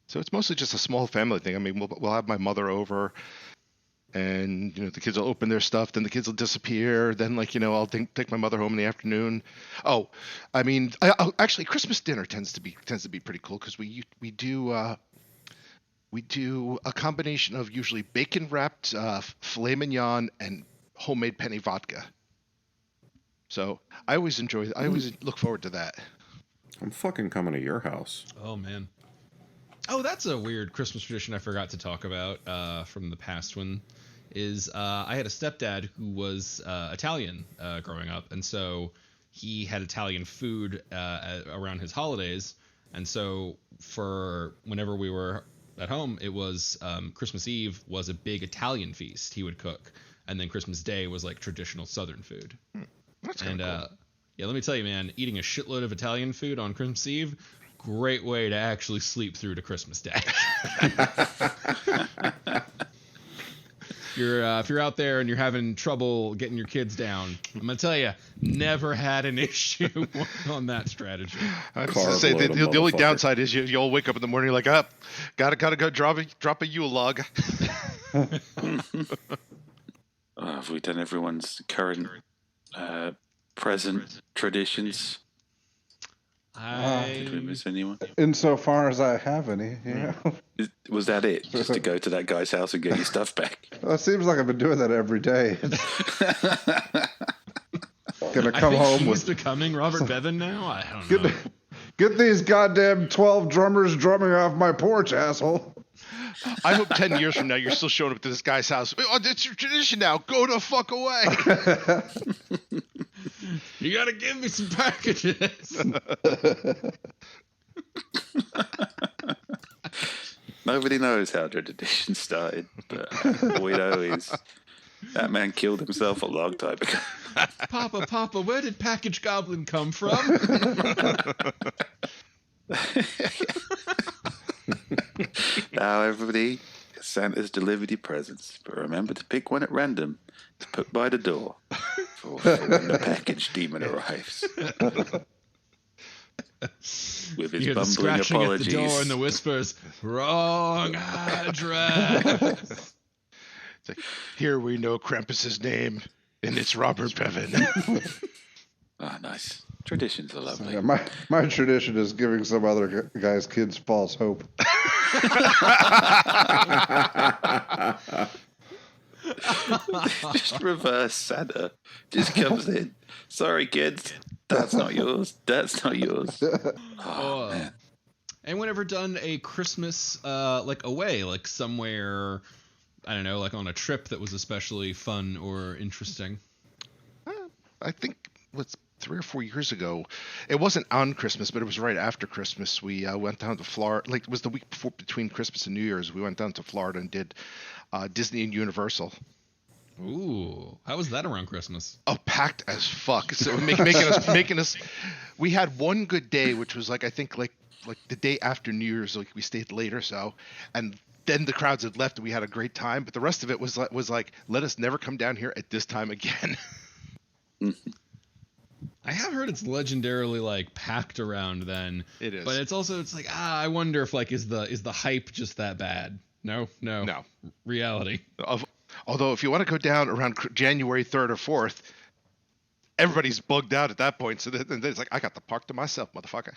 So it's mostly just a small family thing. I mean, we'll have my mother over, and, the kids will open their stuff, then the kids will disappear, then, I'll take my mother home in the afternoon. Oh, I mean, actually, Christmas dinner tends to be pretty cool, because we do a combination of usually bacon-wrapped filet mignon and homemade penny vodka. So I always look forward to that. I'm fucking coming to your house. Oh, man. Oh, that's a weird Christmas tradition I forgot to talk about from the past one. I had a stepdad who was Italian growing up, and so he had Italian food around his holidays. And so for whenever we were at home, it was Christmas Eve was a big Italian feast he would cook, and then Christmas Day was like traditional Southern food. That's kind of cool. Yeah, let me tell you, man, eating a shitload of Italian food on Christmas Eve, great way to actually sleep through to Christmas Day. you're out there and you're having trouble getting your kids down, I'm gonna tell you, never had an issue on that strategy. I was gonna say the only downside is you all wake up in the morning like, up, gotta go drop a Yule log. Have we done everyone's current, present traditions? Did we miss anyone? Insofar as I have any, yeah. Was that it? Just to go to that guy's house and get your stuff back? Well, it seems like I've been doing that every day. Gonna come home he's with becoming Robert Bevan now. I don't know. get these goddamn 12 drummers drumming off my porch, asshole. I hope 10 years from now you're still showing up to this guy's house. Oh, it's your tradition now. Go the fuck away. You gotta give me some packages. Nobody knows how the tradition started, but all we know is that man killed himself a long time ago. Papa, where did Package Goblin come from? Now, everybody, Santa's delivered your presents, but remember to pick one at random to put by the door for when the package demon arrives. With his You hear the bumbling scratching apologies. at the door and the whispers, wrong address. It's like, here we know Krampus's name, and it's Robert Bevan. Ah, nice. Traditions are lovely. Yeah, my tradition is giving some other guy's kids false hope. Just reverse Santa. Just comes in. Sorry, kids. That's not yours. That's not yours. Oh, man. Anyone ever done a Christmas like away, like somewhere, I don't know, like on a trip that was especially fun or interesting? I think what's 3 or 4 years ago, it wasn't on Christmas, but it was right after Christmas. We went down to Florida. Like, it was the week before, between Christmas and New Year's. We went down to Florida and did Disney and Universal. Ooh, how was that around Christmas? Oh, packed as fuck. So making us. We had one good day, which was like, I think like the day after New Year's. Like, we stayed late or so, and then the crowds had left and we had a great time. But the rest of it was like, let us never come down here at this time again. I have heard it's legendarily like packed around then. It is, but it's like I wonder if like is the hype just that bad? No. Reality. Although if you want to go down around January 3rd or 4th, everybody's bugged out at that point. So then it's like, I got the park to myself, motherfucker.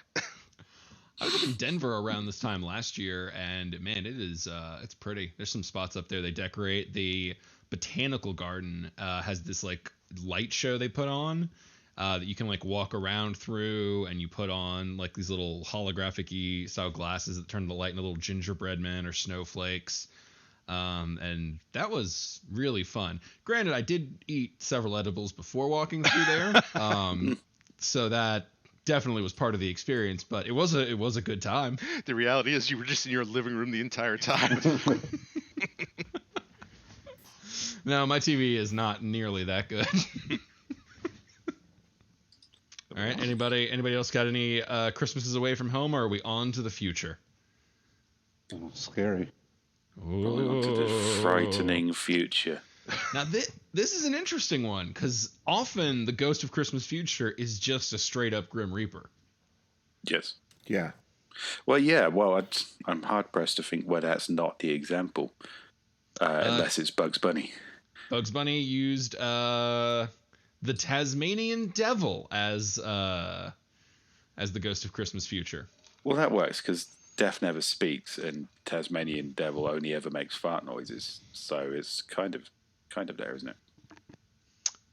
I was up in Denver around this time last year, and man, it is it's pretty. There's some spots up there they decorate. The Botanical Garden has this like light show they put on that you can like walk around through, and you put on like these little holographic-y style glasses that turn the light into little gingerbread men or snowflakes. And that was really fun. Granted, I did eat several edibles before walking through there. So that definitely was part of the experience, but it was a good time. The reality is you were just in your living room the entire time. No, my TV is not nearly that good. All right. Anybody else got any Christmases away from home, or are we on to the future? Oh, scary. Going on to the frightening future. Now, this is an interesting one, because often the Ghost of Christmas Future is just a straight-up Grim Reaper. Yes. Yeah. Well, yeah. Well, I'm hard-pressed to think where that's not the example, unless it's Bugs Bunny. Bugs Bunny used the Tasmanian Devil as the Ghost of Christmas Future. Well, that works, because Death never speaks, and Tasmanian Devil only ever makes fart noises. So it's kind of there, isn't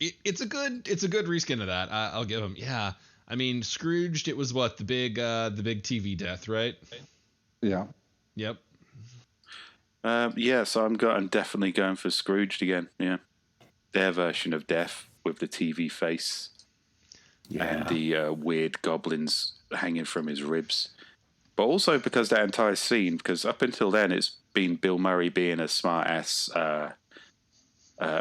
it? It's a good reskin of that. I'll give him. Yeah, I mean, Scrooged. It was what the big TV death, right? Yeah. Yep. Yeah. So I'm definitely going for Scrooged again. Yeah, their version of Death with the TV face and the weird goblins hanging from his ribs. But also because that entire scene, because up until then it's been Bill Murray being a smart ass, a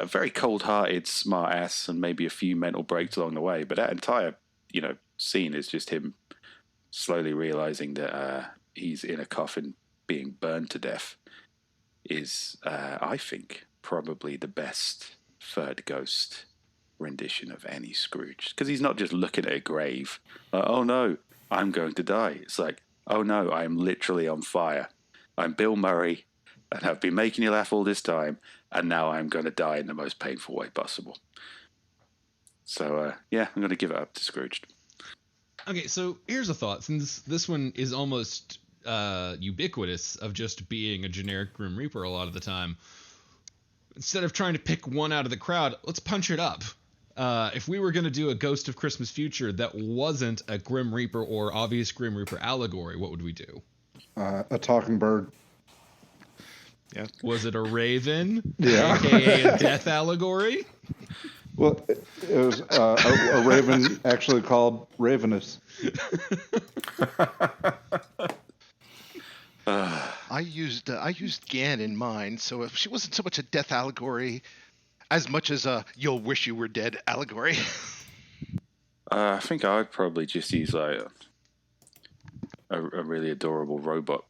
very cold-hearted smart ass, and maybe a few mental breaks along the way. But that entire, scene is just him slowly realizing that he's in a coffin being burned to death. Is I think probably the best third ghost rendition of any Scrooge, because he's not just looking at a grave like, oh no, I'm going to die. It's like, oh no, I am literally on fire. I'm Bill Murray and have been making you laugh all this time, and now I'm going to die in the most painful way possible. So yeah, I'm going to give it up to Scrooge. Okay, so here's a thought. Since this one is almost ubiquitous of just being a generic Grim Reaper a lot of the time, instead of trying to pick one out of the crowd, let's punch it up. If we were going to do a Ghost of Christmas Future that wasn't a Grim Reaper or obvious Grim Reaper allegory, what would we do? A talking bird. Yeah. Was it a raven? Yeah. AKA a death allegory? Well, it was a raven actually called Ravenous. I used Gan in mind, so if she wasn't so much a death allegory as much as a "you'll wish you were dead" allegory. I think I would probably just use like a really adorable robot.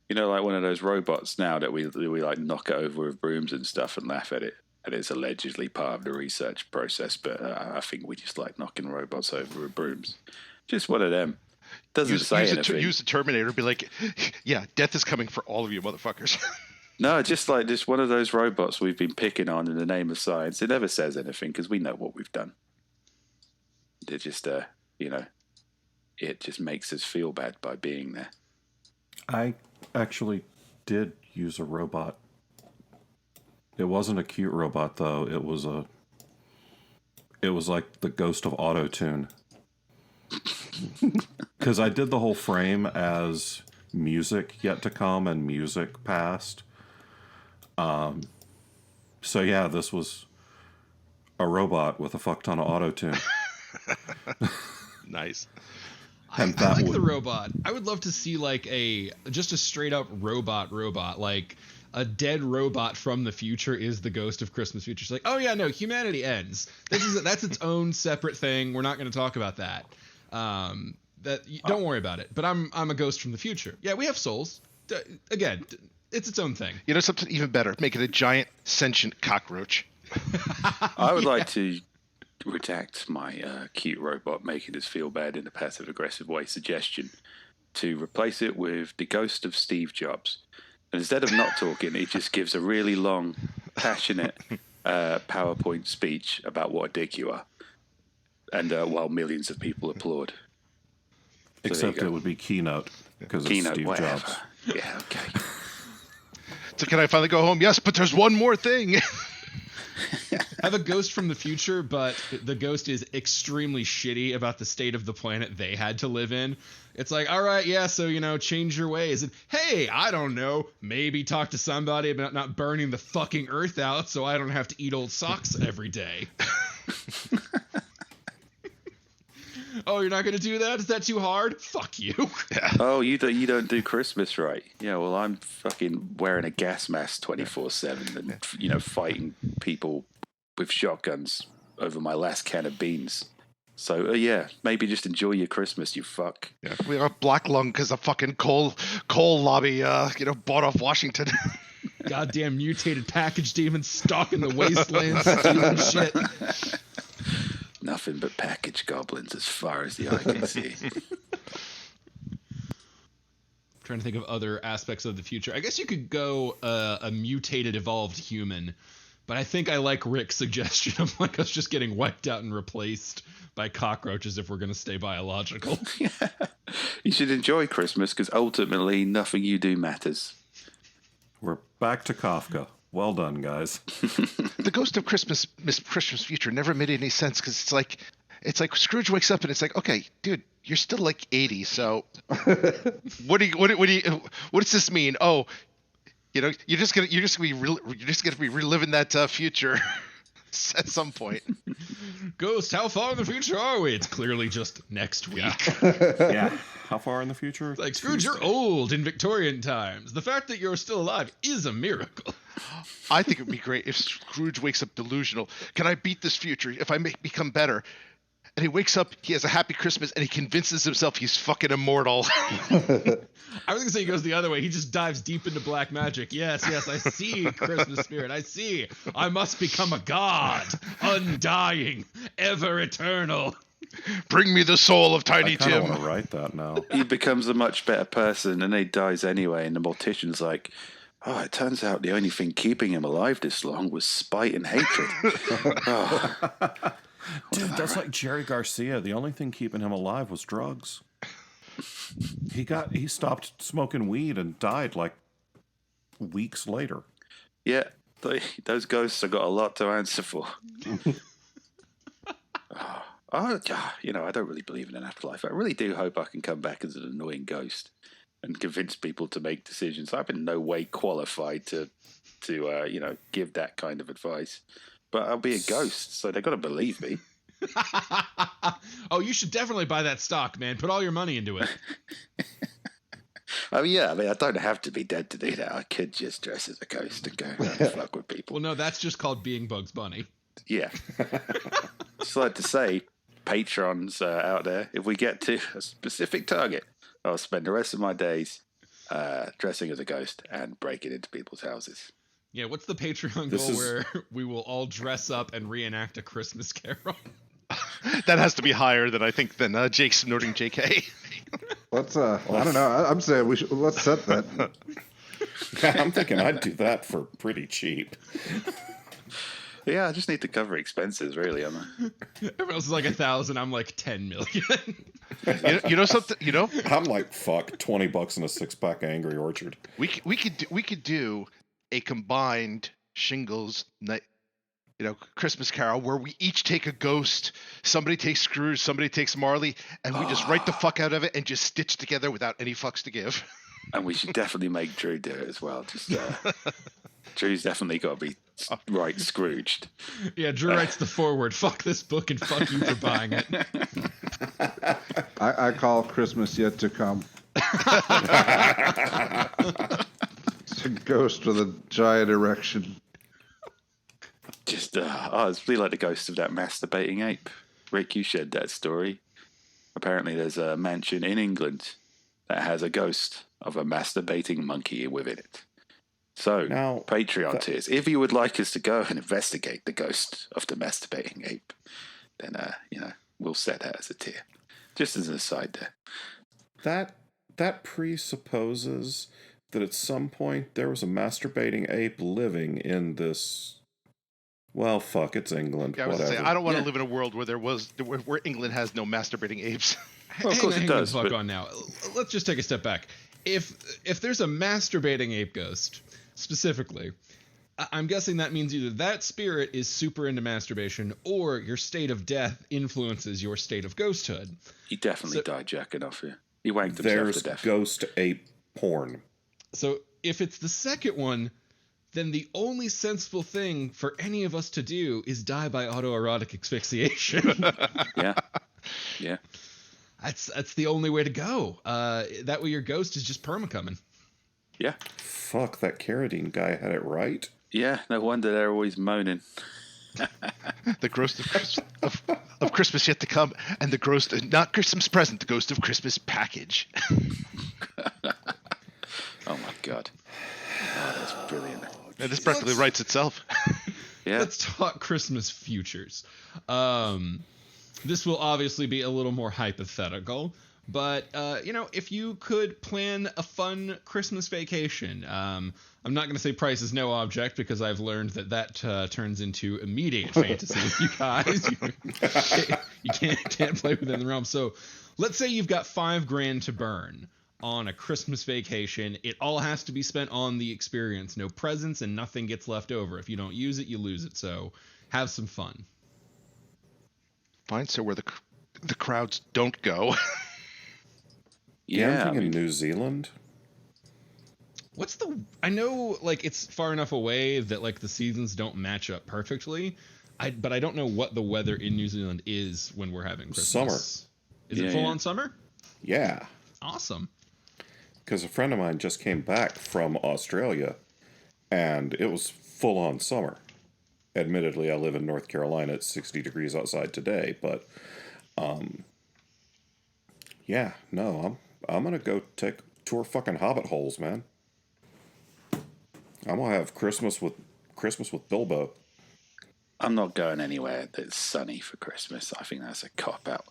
You know, like one of those robots now that we like knock it over with brooms and stuff and laugh at it. And it's allegedly part of the research process, but I think we just like knocking robots over with brooms. Just one of them. Doesn't say anything. Use the Terminator. Be like, yeah, death is coming for all of you, motherfuckers. No, just one of those robots we've been picking on in the name of science. It never says anything because we know what we've done. It just, it just makes us feel bad by being there. I actually did use a robot. It wasn't a cute robot though. It was like the ghost of Autotune. Because I did the whole frame as music yet to come and music past. So yeah, this was a robot with a fuck ton of Autotune. Nice. And I like the robot. I would love to see like just a straight up robot, like a dead robot from the future is the Ghost of Christmas Future. It's like, oh yeah, no, humanity ends. That's its own separate thing. We're not going to talk about that. Don't worry about it. But I'm a ghost from the future. Yeah, we have souls. Again, it's its own thing. You know something even better? Make it a giant sentient cockroach. I would like to redact my cute robot making us feel bad in a passive aggressive way suggestion to replace it with the ghost of Steve Jobs. And instead of not talking, he just gives a really long, passionate PowerPoint speech about what a dick you are. And while millions of people applaud. So except it would be Keynote because it's Steve whatever. Jobs. Yeah, okay. So can I finally go home? Yes, but there's one more thing. Have a ghost from the future, but the ghost is extremely shitty about the state of the planet they had to live in. It's like, all right, yeah, so, change your ways. And hey, I don't know, maybe talk to somebody about not burning the fucking earth out so I don't have to eat old socks every day. Oh, you're not going to do that? Is that too hard? Fuck you. Oh, you don't do Christmas right. Yeah, well, I'm fucking wearing a gas mask 24/7 and, fighting people with shotguns over my last can of beans. So, yeah, maybe just enjoy your Christmas, you fuck. Yeah, we got black lung because the fucking coal lobby, bought off Washington. Goddamn mutated package demons stalking the wastelands, stealing shit. Nothing but package goblins as far as the eye can see. Trying to think of other aspects of the future. I guess you could go a mutated, evolved human, but I think I like Rick's suggestion of like us just getting wiped out and replaced by cockroaches if we're going to stay biological. Yeah. You should enjoy Christmas because ultimately nothing you do matters. We're back to Kafka. Well done, guys. The Ghost of Christmas Future never made any sense because it's like Scrooge wakes up and it's like, okay, dude, you're still like 80, so what does this mean? Oh, you're just gonna be reliving that future at some point. Ghost, how far in the future are we? It's clearly just next week. Yeah. How far in the future? Like, Scrooge, you're old in Victorian times. The fact that you're still alive is a miracle. I think it would be great if Scrooge wakes up delusional. Can I beat this future if I become better? and he wakes up, he has a happy Christmas, and he convinces himself he's fucking immortal. I was gonna say he goes the other way. He just dives deep into black magic. Yes, I see, Christmas spirit. I see. I must become a god, undying, ever eternal. Bring me the soul of Tiny I kind of Tim. want to write that now. He becomes a much better person, and he dies anyway. And the mortician's like, "Oh, it turns out the only thing keeping him alive this long was spite and hatred." Oh, Dude, that's like Jerry Garcia. The only thing keeping him alive was drugs. He stopped smoking weed and died like weeks later. yeah, those ghosts have got a lot to answer for. I don't really believe in an afterlife. I really do hope I can come back as an annoying ghost and convince people to make decisions. I'm in no way qualified to give that kind of advice. But I'll be a ghost, so they've got to believe me. Oh, you should definitely buy that stock, man. Put all your money into it. Oh, yeah, I mean, I don't have to be dead to do that. I could just dress as a ghost and go around and fuck with people. Well, no, that's just called being Bugs Bunny. Yeah. Just like to say, patrons out there, if we get to a specific target, I'll spend the rest of my days dressing as a ghost and breaking into people's houses. Yeah, what's the Patreon goal where we will all dress up and reenact a Christmas Carol? That has to be higher than Jake snorting JK. Let's I don't know. I'm saying let's set that. I'm thinking I'd do that for pretty cheap. Yeah, I just need to cover expenses, really. Everyone else is like 1,000. I'm like 10 million. You know something? You know, I'm like, fuck, $20 in a 6-pack of Angry Orchard. we could do a combined Shingles night, Christmas Carol where we each take a ghost. Somebody takes Scrooge, somebody takes Marley, and we just write the fuck out of it and just stitch together without any fucks to give. And we should definitely make Drew do it as well. Just Drew's definitely got to be right Scrooged. Yeah, Drew writes the foreword. Fuck this book and fuck you for buying it. I call Christmas yet to come. It's a ghost with a giant erection. Just, it's really like the ghost of that masturbating ape. Rick, you shared that story. Apparently there's a mansion in England that has a ghost of a masturbating monkey within it. So, Now, Patreon tiers, if you would like us to go and investigate the ghost of the masturbating ape, then, we'll set that as a tier. Just as an aside there. That presupposes that at some point there was a masturbating ape living in this. Well, fuck, it's England. Yeah, I was whatever. gonna say, I don't want to live in a world where England has no masturbating apes. Well, of course it does. Fuck But on now. Let's just take a step back. If there's a masturbating ape ghost, specifically, I'm guessing that means either that spirit is super into masturbation or your state of death influences your state of ghosthood. he definitely died jacking off here. He wanked himself There's to death. ghost ape porn. So if it's the second one, then the only sensible thing for any of us to do is die by autoerotic asphyxiation. Yeah. That's the only way to go. That way your ghost is just permacumming. Yeah. Fuck, that Carradine guy had it right. Yeah, no wonder they're always moaning. The ghost of Christmas yet to come, and the ghost, not Christmas present, the ghost of Christmas package. Oh my god. Oh, that's brilliant. And this practically writes itself. Yeah. Let's talk Christmas futures. This will obviously be a little more hypothetical, but if you could plan a fun Christmas vacation, I'm not going to say price is no object because I've learned that turns into immediate fantasy with you guys. You can't play within the realm. So let's say you've got $5,000 to burn on a Christmas vacation. It all has to be spent on the experience. No presents and nothing gets left over. If you don't use it, you lose it. So have some fun. Fine, so where the crowds don't go. Yeah, I'm thinking New Zealand. I know it's far enough away that the seasons don't match up perfectly. But I don't know what the weather in New Zealand is when we're having Christmas. Summer. Is it full on summer? Yeah. Awesome. Because a friend of mine just came back from Australia, and it was full on summer. Admittedly, I live in North Carolina. It's 60 degrees outside today, but Yeah, no, I'm gonna go tour fucking hobbit holes, man. I'm gonna have Christmas with Bilbo. I'm not going anywhere that's sunny for Christmas. I think that's a cop out.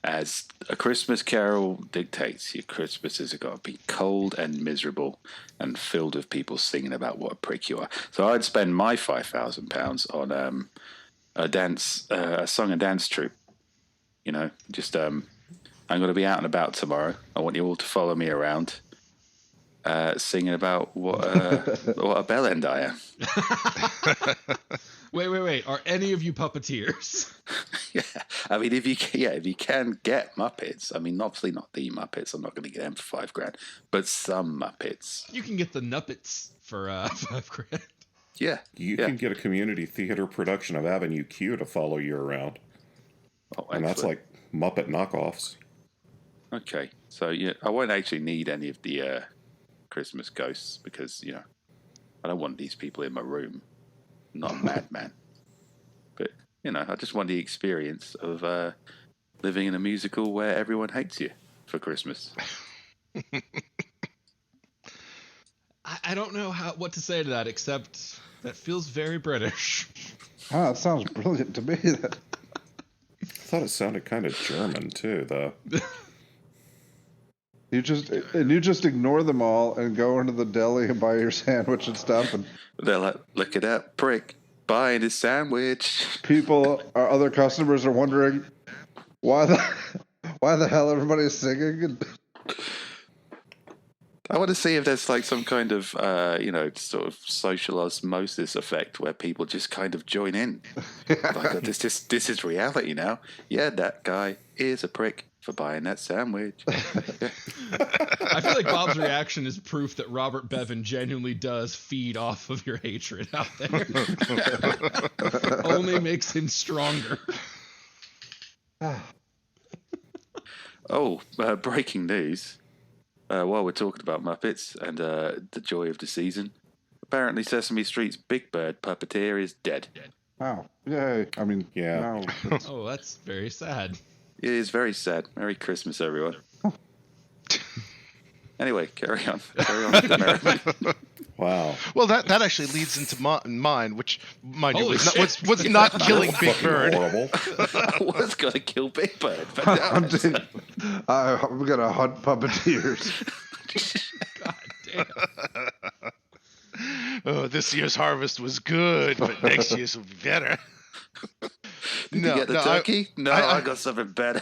As A Christmas Carol dictates, your Christmases have got to be cold and miserable and filled with people singing about what a prick you are. So I'd spend my £5,000 on a song and dance troupe. You know, just I'm going to be out and about tomorrow. I want you all to follow me around, singing about what a bellend I am. Wait. Are any of you puppeteers? Yeah, I mean, if you can get Muppets, I mean, obviously not the Muppets. I'm not going to get them for $5,000, but some Muppets. You can get the Nuppets for $5,000. Yeah, You can get a community theater production of Avenue Q to follow you around, Oh, and that's excellent. like Muppet knockoffs. Okay, so yeah, I won't actually need any of the Christmas ghosts because I don't want these people in my room. I'm not a madman, but I just want the experience of living in a musical where everyone hates you for Christmas. I don't know what to say to that, except that feels very British. It sounds brilliant to me. I thought it sounded kind of German too, though. You just ignore them all and go into the deli and buy your sandwich and stuff, and They're like, look at that prick buying his sandwich. our other customers are wondering why the hell everybody's singing. And I want to see if there's like some kind of, sort of social osmosis effect where people just kind of join in. Like, this is reality now. Yeah, that guy is a prick for buying that sandwich. I feel like Bob's reaction is proof that Robert Bevan genuinely does feed off of your hatred out there. Only makes him stronger. Breaking news. While we're talking about Muppets and the joy of the season, apparently Sesame Street's Big Bird puppeteer is dead. wow, yay! I mean, Yeah. no, Oh, that's very sad. It is very sad. Merry Christmas, everyone. Anyway, carry on. Carry on with the merriment. Wow. Well, that actually leads into mine, which, mind you, Holy was not killing Big Fucking Bird. horrible. I was going to kill Big Bird. But I'm no, gonna hunt puppeteers. God damn. Oh, this year's harvest was good, but next year's will be better. Did you get the turkey? I got something better.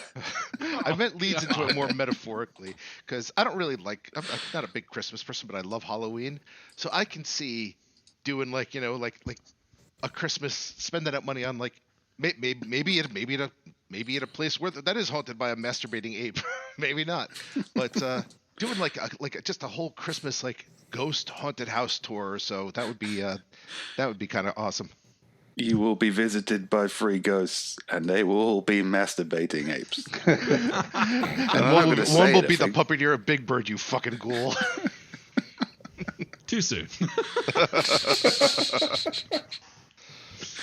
I meant leads into it more metaphorically because I don't really I'm not a big Christmas person, but I love Halloween. So I can see doing like a Christmas, spending that money on like maybe at a place where that is haunted by a masturbating ape. Maybe not, but doing like just a whole Christmas like ghost haunted house tour or so. That would be kind of awesome. You will be visited by 3 ghosts, and they will all be masturbating apes. And one will be the puppeteer of Big Bird, you fucking ghoul. Too soon.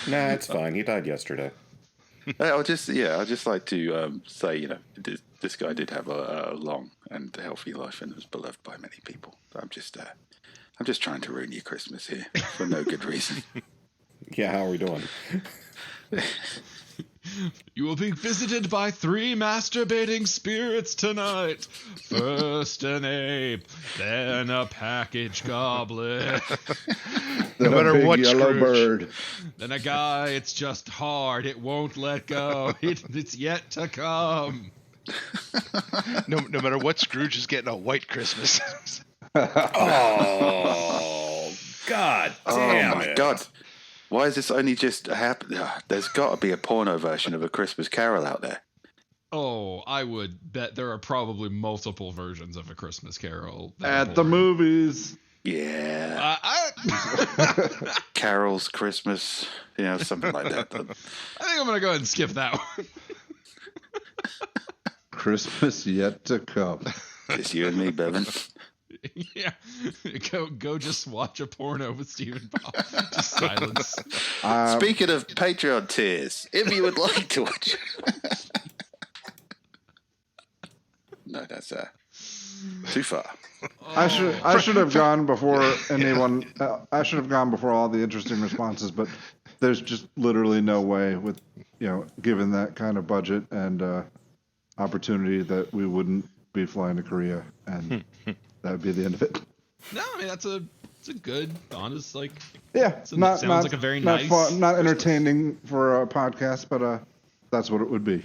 Nah, it's fine. He died yesterday. I'd just like to say, this guy did have a long and healthy life and was beloved by many people. I'm just trying to ruin your Christmas here for no good reason. Yeah, how are we doing? You will be visited by 3 masturbating spirits tonight. First an ape, then a package goblin, Then matter a big what, yellow Scrooge. bird. then a guy. It's just hard. It won't let go. It's yet to come. No matter what, Scrooge is getting a white Christmas. Oh, God damn Oh my God. Why is this only just happening? There's got to be a porno version of A Christmas Carol out there. Oh, I would bet there are probably multiple versions of A Christmas Carol. that are At the born. movies. Yeah. Carol's Christmas, something like that. I think I'm going to go ahead and skip that one. Christmas yet to come. Just you and me, Bevan. Yeah. Go just watch a porno with Stephen Paul. Just silence. Speaking of Patreon tiers, if you would like to watch No, that's too far. I should have gone before anyone. I should have gone before all the interesting responses, but there's just literally no way with given that kind of budget and opportunity that we wouldn't be flying to Korea, and that would be the end of it. No, I mean it's a good, honest, like sounds like a very not nice, fun, not entertaining for a podcast, but that's what it would be.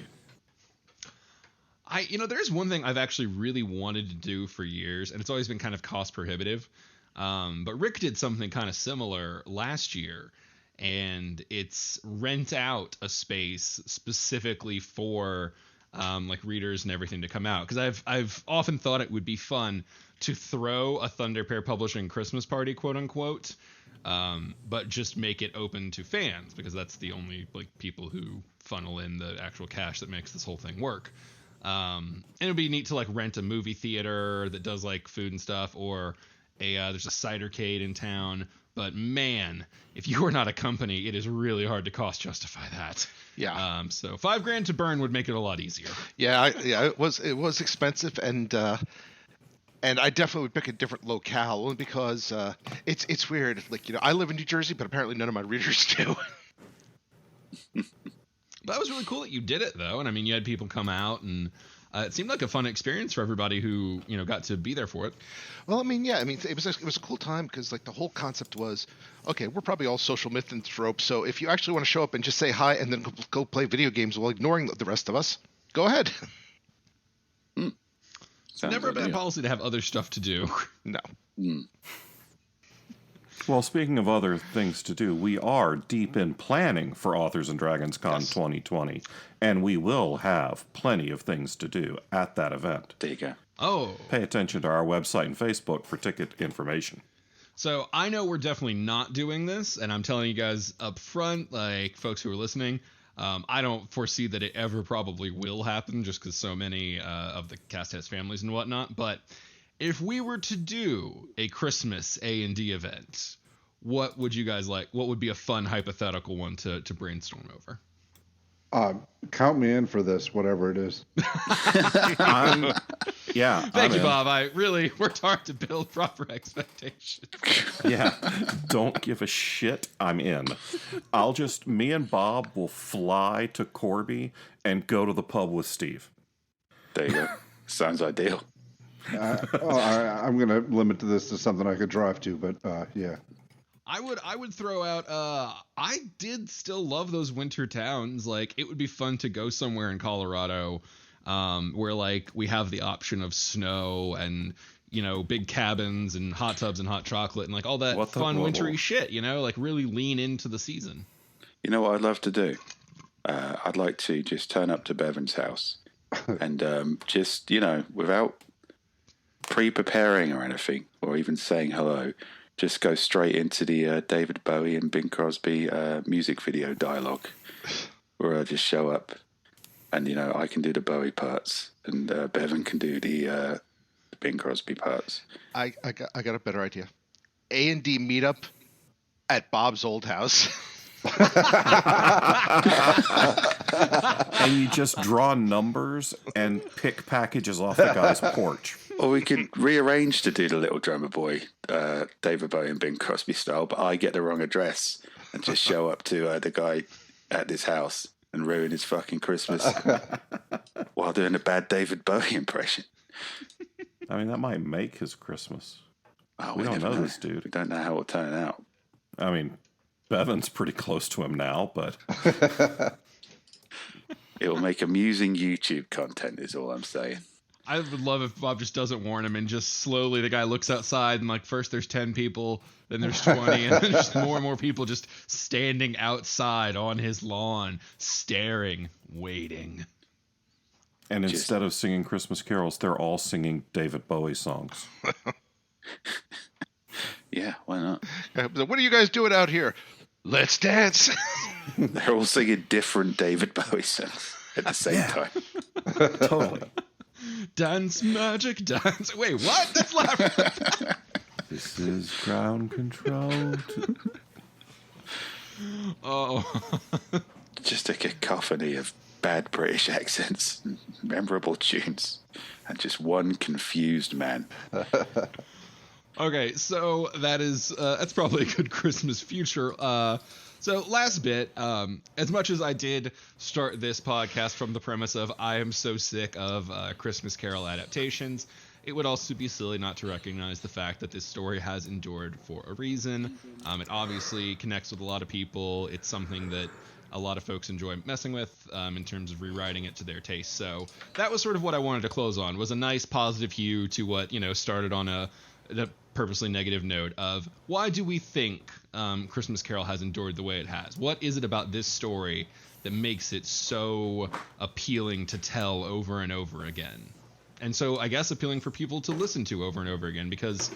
There's one thing I've actually really wanted to do for years, and it's always been kind of cost prohibitive. But Rick did something kind of similar last year, and it's rent out a space specifically for like readers and everything to come out. Because I've often thought it would be fun to throw a Thunderpair Publishing Christmas party, quote unquote, but just make it open to fans, because that's the only like people who funnel in the actual cash that makes this whole thing work. And it would be neat to like rent a movie theater that does like food and stuff, or there's a cidercade in town. But man, if you are not a company, it is really hard to cost justify that. Yeah. So $5,000 to burn would make it a lot easier. Yeah. It was expensive, and I definitely would pick a different locale, only because it's weird. Like, I live in New Jersey, but apparently none of my readers do. That was really cool that you did it, though. And I mean, you had people come out, and it seemed like a fun experience for everybody who, got to be there for it. Well, I mean, yeah, it was a cool time, because like the whole concept was, okay, we're probably all social misanthropes, so if you actually want to show up and just say hi and then go play video games while ignoring the rest of us, go ahead. Never a bad policy to have other stuff to do. No. Well, speaking of other things to do, we are deep in planning for Authors and Dragons Con 2020, and we will have plenty of things to do at that event. There you go. Oh. Pay attention to our website and Facebook for ticket information. So I know we're definitely not doing this, and I'm telling you guys up front, like folks who are listening, I don't foresee that it ever probably will happen, just because so many of the cast has families and whatnot. But if we were to do a Christmas A&D event, what would you guys like? What would be a fun hypothetical one to brainstorm over? Count me in for this, whatever it is. Thank you, Bob. I really worked hard to build proper expectations. Yeah, don't give a shit. I'm in. Me and Bob will fly to Corby and go to the pub with Steve. There you go. Sounds ideal. I'm going to limit this to something I could drive to, but yeah. I would throw out I did still love those winter towns. Like, it would be fun to go somewhere in Colorado where like we have the option of snow and big cabins and hot tubs and hot chocolate and like all that fun wintry shit, like really lean into the season. You know what I'd love to do? I'd like to just turn up to Bevan's house and just, without pre-preparing or anything or even saying hello, just go straight into the David Bowie and Bing Crosby music video dialogue, where I just show up, and I can do the Bowie parts, and Bevan can do the Bing Crosby parts. I got a better idea. A&D meetup at Bob's old house. And you just draw numbers and pick packages off the guy's porch. Or we could rearrange to do the Little Drummer Boy, David Bowie and Bing Crosby style, but I get the wrong address and just show up to the guy at his house and ruin his fucking Christmas while doing a bad David Bowie impression. I mean, that might make his Christmas. Oh, we don't know this dude. We don't know how it'll turn out. I mean, Bevan's pretty close to him now, but it'll make amusing YouTube content is all I'm saying. I would love if Bob just doesn't warn him and just slowly the guy looks outside and like first there's 10 people, then there's 20, and then there's more and more people just standing outside on his lawn, staring, waiting. And instead of singing Christmas carols, they're all singing David Bowie songs. Yeah, why not? What are you guys doing out here? Let's dance. They're all singing different David Bowie songs at the same time. Totally. Dance, magic, dance. Wait, what? That's loud. This is ground control. Oh. Just a cacophony of bad British accents, memorable tunes and just one confused man. Okay, so that's probably a good Christmas future. So last bit, as much as I did start this podcast from the premise of I am so sick of Christmas Carol adaptations, it would also be silly not to recognize the fact that this story has endured for a reason. It obviously connects with a lot of people. It's something that a lot of folks enjoy messing with in terms of rewriting it to their taste. So that was sort of what I wanted to close on, was a nice positive hue to what, started on a purposely negative note of why do we think Christmas Carol has endured the way it has? What is it about this story that makes it so appealing to tell over and over again? And so I guess appealing for people to listen to over and over again, because,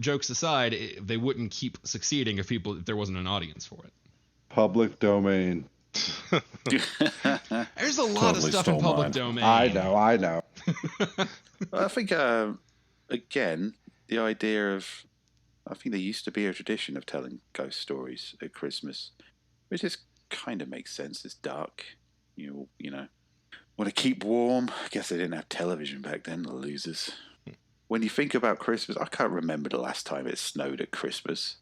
jokes aside, they wouldn't keep succeeding if there wasn't an audience for it. Public domain. There's a lot of stuff in public domain. I know. I think, again, the idea of, I think there used to be a tradition of telling ghost stories at Christmas, which just kind of makes sense. It's dark, you know, want to keep warm. I guess they didn't have television back then, the losers. When you think about Christmas, I can't remember the last time it snowed at Christmas.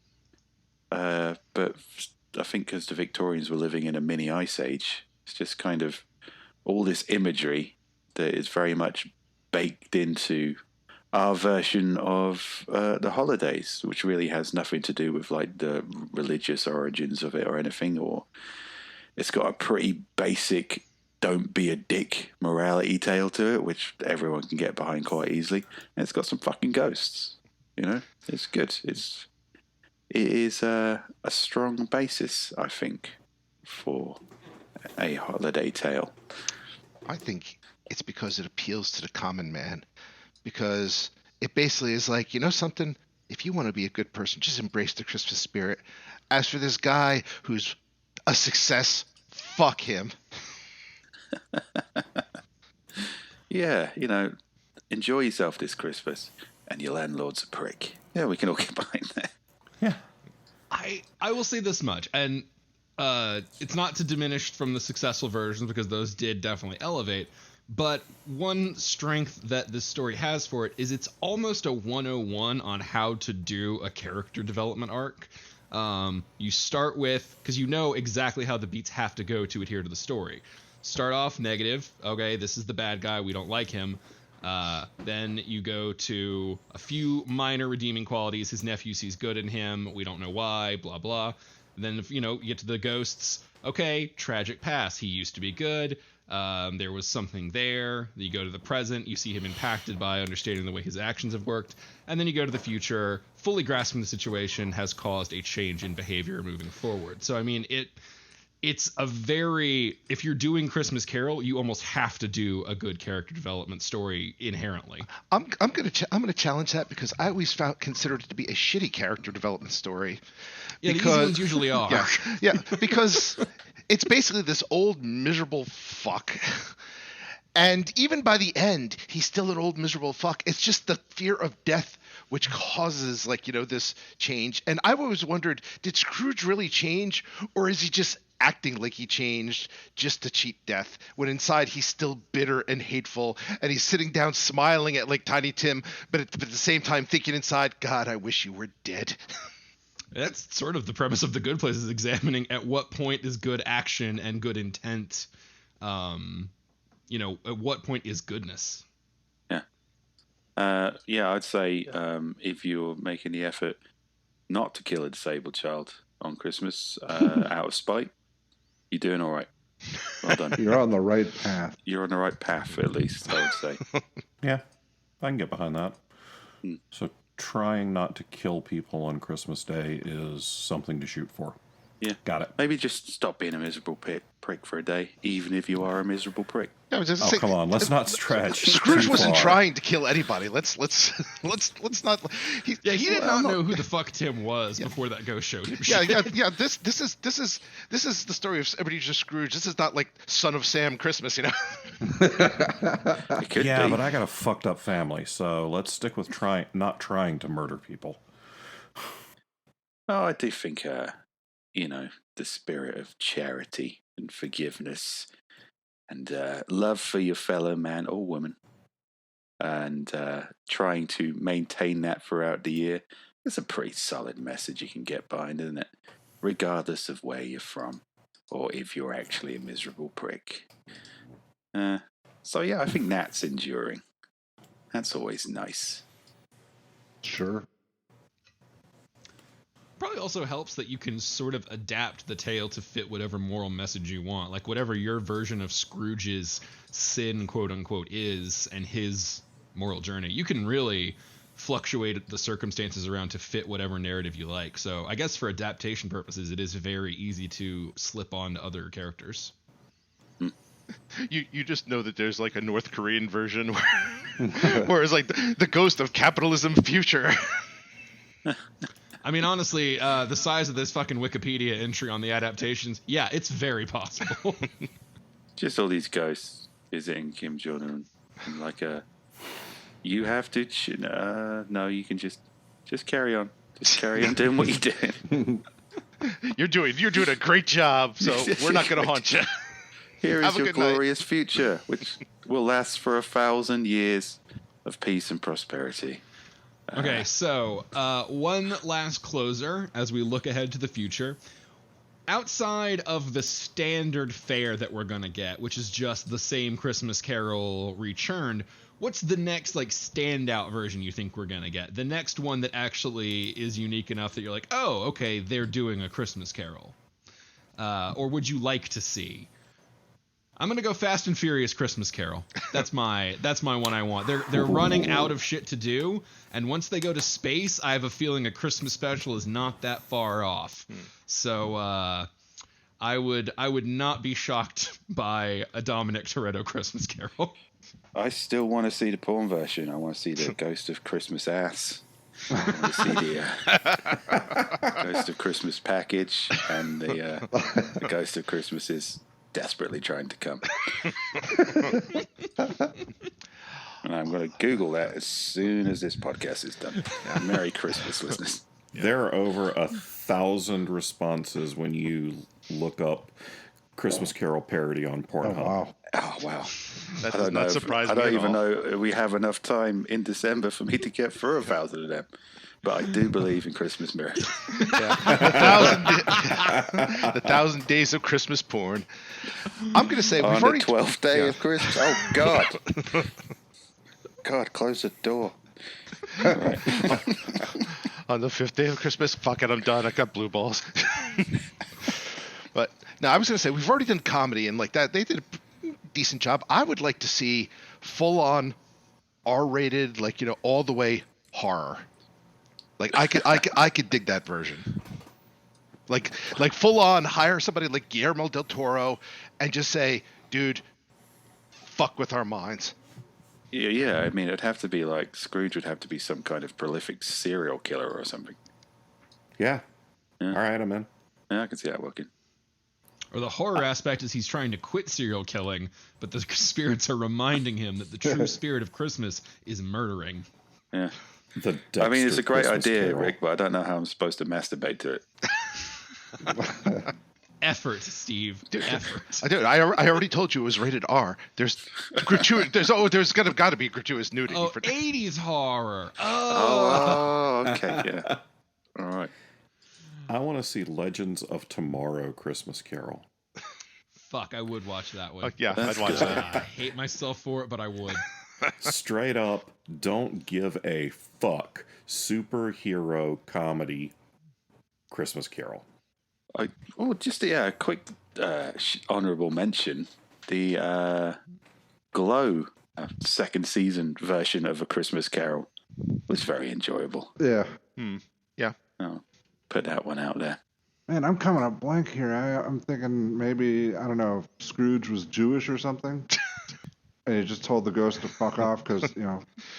But I think because the Victorians were living in a mini ice age, it's just kind of all this imagery that is very much baked into our version of the holidays, which really has nothing to do with like the religious origins of it or anything, or it's got a pretty basic don't be a dick morality tale to it, which everyone can get behind quite easily. And it's got some fucking ghosts, it's good. It is a strong basis, I think, for a holiday tale. I think it's because it appeals to the common man. Because it basically is like, something, if you want to be a good person, just embrace the Christmas spirit. As for this guy who's a success, fuck him. Yeah, enjoy yourself this Christmas, and your landlord's a prick. Yeah, we can all get behind that. Yeah. I will say this much, and it's not to diminish from the successful versions, because those did definitely elevate. But one strength that this story has for it is it's almost a 101 on how to do a character development arc. You start with, because you know exactly how the beats have to go to adhere to the story. Start off negative. Okay, this is the bad guy. We don't like him. Then you go to a few minor redeeming qualities. His nephew sees good in him. We don't know why, blah, blah. Then, you get to the ghosts. Okay, tragic past. He used to be good. There was something there. You go to the present, you see him impacted by understanding the way his actions have worked, and then you go to the future, fully grasping the situation has caused a change in behavior moving forward. So, I mean, it's a very, if you're doing Christmas Carol, you almost have to do a good character development story inherently. I'm gonna challenge that, because I always considered it to be a shitty character development story. Yeah, the easy ones usually are. Yeah, because it's basically this old miserable fuck. And even by the end, he's still an old miserable fuck. It's just the fear of death which causes, this change. And I've always wondered, did Scrooge really change, or is he just acting like he changed just to cheat death, when inside he's still bitter and hateful, and he's sitting down smiling at Tiny Tim, but at the same time thinking inside, God, I wish you were dead. That's sort of the premise of The Good Place, is examining at what point is good action and good intent. At what point is goodness? Yeah, I'd say if you're making the effort not to kill a disabled child on Christmas out of spite, you're doing all right. Well done. You're on the right path. You're on the right path, at least, I would say. Yeah, I can get behind that. So trying not to kill people on Christmas Day is something to shoot for. Yeah. Got it. Maybe just stop being a miserable prick for a day, even if you are a miserable prick. Come on, let's not stretch. Scrooge too wasn't far. trying to kill anybody. Let's not. He did not know who the fuck Tim was before that ghost showed him. Yeah. This is the story of Ebenezer Scrooge. This is not like Son of Sam Christmas, It could be. But I got a fucked up family, so let's stick with not trying to murder people. Oh, I do think, the spirit of charity and forgiveness and love for your fellow man or woman, and trying to maintain that throughout the year. It's a pretty solid message you can get behind, isn't it? Regardless of where you're from, or if you're actually a miserable prick. So yeah, I think that's enduring. That's always nice. Sure. Probably also helps that you can sort of adapt the tale to fit whatever moral message you want. Like whatever your version of Scrooge's sin, quote unquote, is, and his moral journey, you can really fluctuate the circumstances around to fit whatever narrative you like. So I guess for adaptation purposes, it is very easy to slip on to other characters. You just know that there's like a North Korean version where it's like the ghost of capitalism future. I mean, honestly, the size of this fucking Wikipedia entry on the adaptations, yeah, it's very possible. Just all these ghosts visiting Kim Jong-un. And like, you have to... no, you can just carry on. Just carry on doing what you're doing. You're doing a great job, so we're not going to haunt you. Here Have is a your good night. glorious future, which will last for 1,000 years of peace and prosperity. Okay, so one last closer as we look ahead to the future. Outside of the standard fare that we're going to get, which is just the same Christmas Carol rechurned, what's the next like standout version you think we're going to get? The next one that actually is unique enough that you're like, oh, okay, they're doing a Christmas Carol. Or would you like to see? I'm gonna go Fast and Furious Christmas Carol. That's my one I want. They're running out of shit to do, and once they go to space, I have a feeling a Christmas special is not that far off. So I would not be shocked by a Dominic Toretto Christmas Carol. I still want to see the porn version. I want to see the Ghost of Christmas Ass. I want to see the Ghost of Christmas Package and the Ghost of Christmas is desperately trying to come. And I'm going to Google that as soon as this podcast is done. Merry Christmas, listeners. There are over 1,000 responses when you look up Christmas Carol parody on Pornhub. Oh, wow. Oh, wow. That I does don't not know. surprise I me don't at even all. know we have enough time in December for me to get through 1,000 of them. But I do believe in Christmas miracles. The 1,000 days of Christmas porn. I'm going to say On we've the already 12th day of Christmas. Oh, God. God, close the door. on the 5th day of Christmas. Fuck it, I'm done. I got blue balls. But now I was going to say we've already done comedy and like that. They did a decent job. I would like to see full on R-rated, like all the way horror. Like I could dig that version. Like full on hire somebody like Guillermo del Toro and just say, dude, fuck with our minds. Yeah. I mean, it'd have to be like Scrooge would have to be some kind of prolific serial killer or something. Yeah. Yeah. All right, I'm in. Yeah, I can see that working. Or the horror aspect is he's trying to quit serial killing, but the spirits are reminding him that the true spirit of Christmas is murdering. Yeah. The I mean, it's Dexter a great Christmas idea, Carol. Rick, but I don't know how I'm supposed to masturbate to it. Effort, Steve. Effort. I already told you it was rated R. There's gratuitous. There's got to be gratuitous nudity Oh, for 80s horror. Oh, okay, yeah. All right. I want to see Legends of Tomorrow Christmas Carol. Fuck, I would watch that one. yeah, That's I'd watch good. that. I hate myself for it, but I would. Straight up, don't give a fuck. Superhero comedy Christmas Carol. A quick honourable mention. The Glow second season version of A Christmas Carol was very enjoyable. Yeah. Yeah. Oh, put that one out there. Man, I'm coming up blank here. I'm thinking maybe, I don't know, if Scrooge was Jewish or something. And he just told the ghost to fuck off because,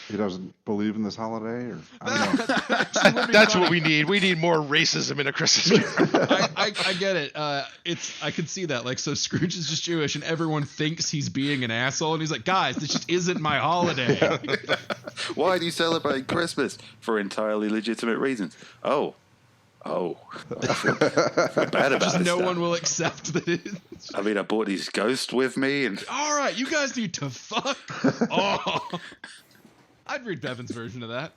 he doesn't believe in this holiday. Or I don't know. That's what we need. We need more racism in A Christmas Carol. I get it. I could see that. Like, so Scrooge is just Jewish, and everyone thinks he's being an asshole, and he's like, guys, this just isn't my holiday. Why do you celebrate Christmas? For entirely legitimate reasons. Oh, Oh, I feel bad about Just this no now. one will accept that it. I mean, I brought these ghosts with me, and All right, you guys need to fuck. Oh, I'd read Bevan's version of that.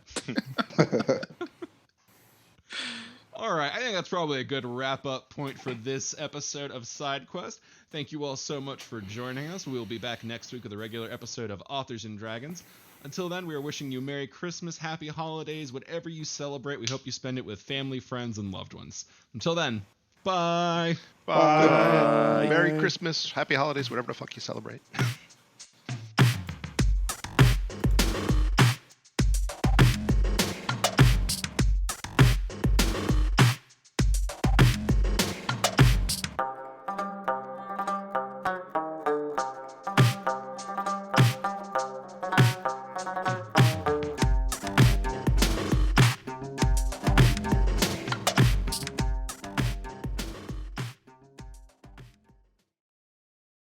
All right, I think that's probably a good wrap-up point for this episode of SideQuest. Thank you all so much for joining us. We'll be back next week with a regular episode of Authors and Dragons. Until then, we are wishing you Merry Christmas, Happy Holidays, whatever you celebrate. We hope you spend it with family, friends, and loved ones. Until then, bye. Bye. Merry Christmas, Happy Holidays, whatever the fuck you celebrate.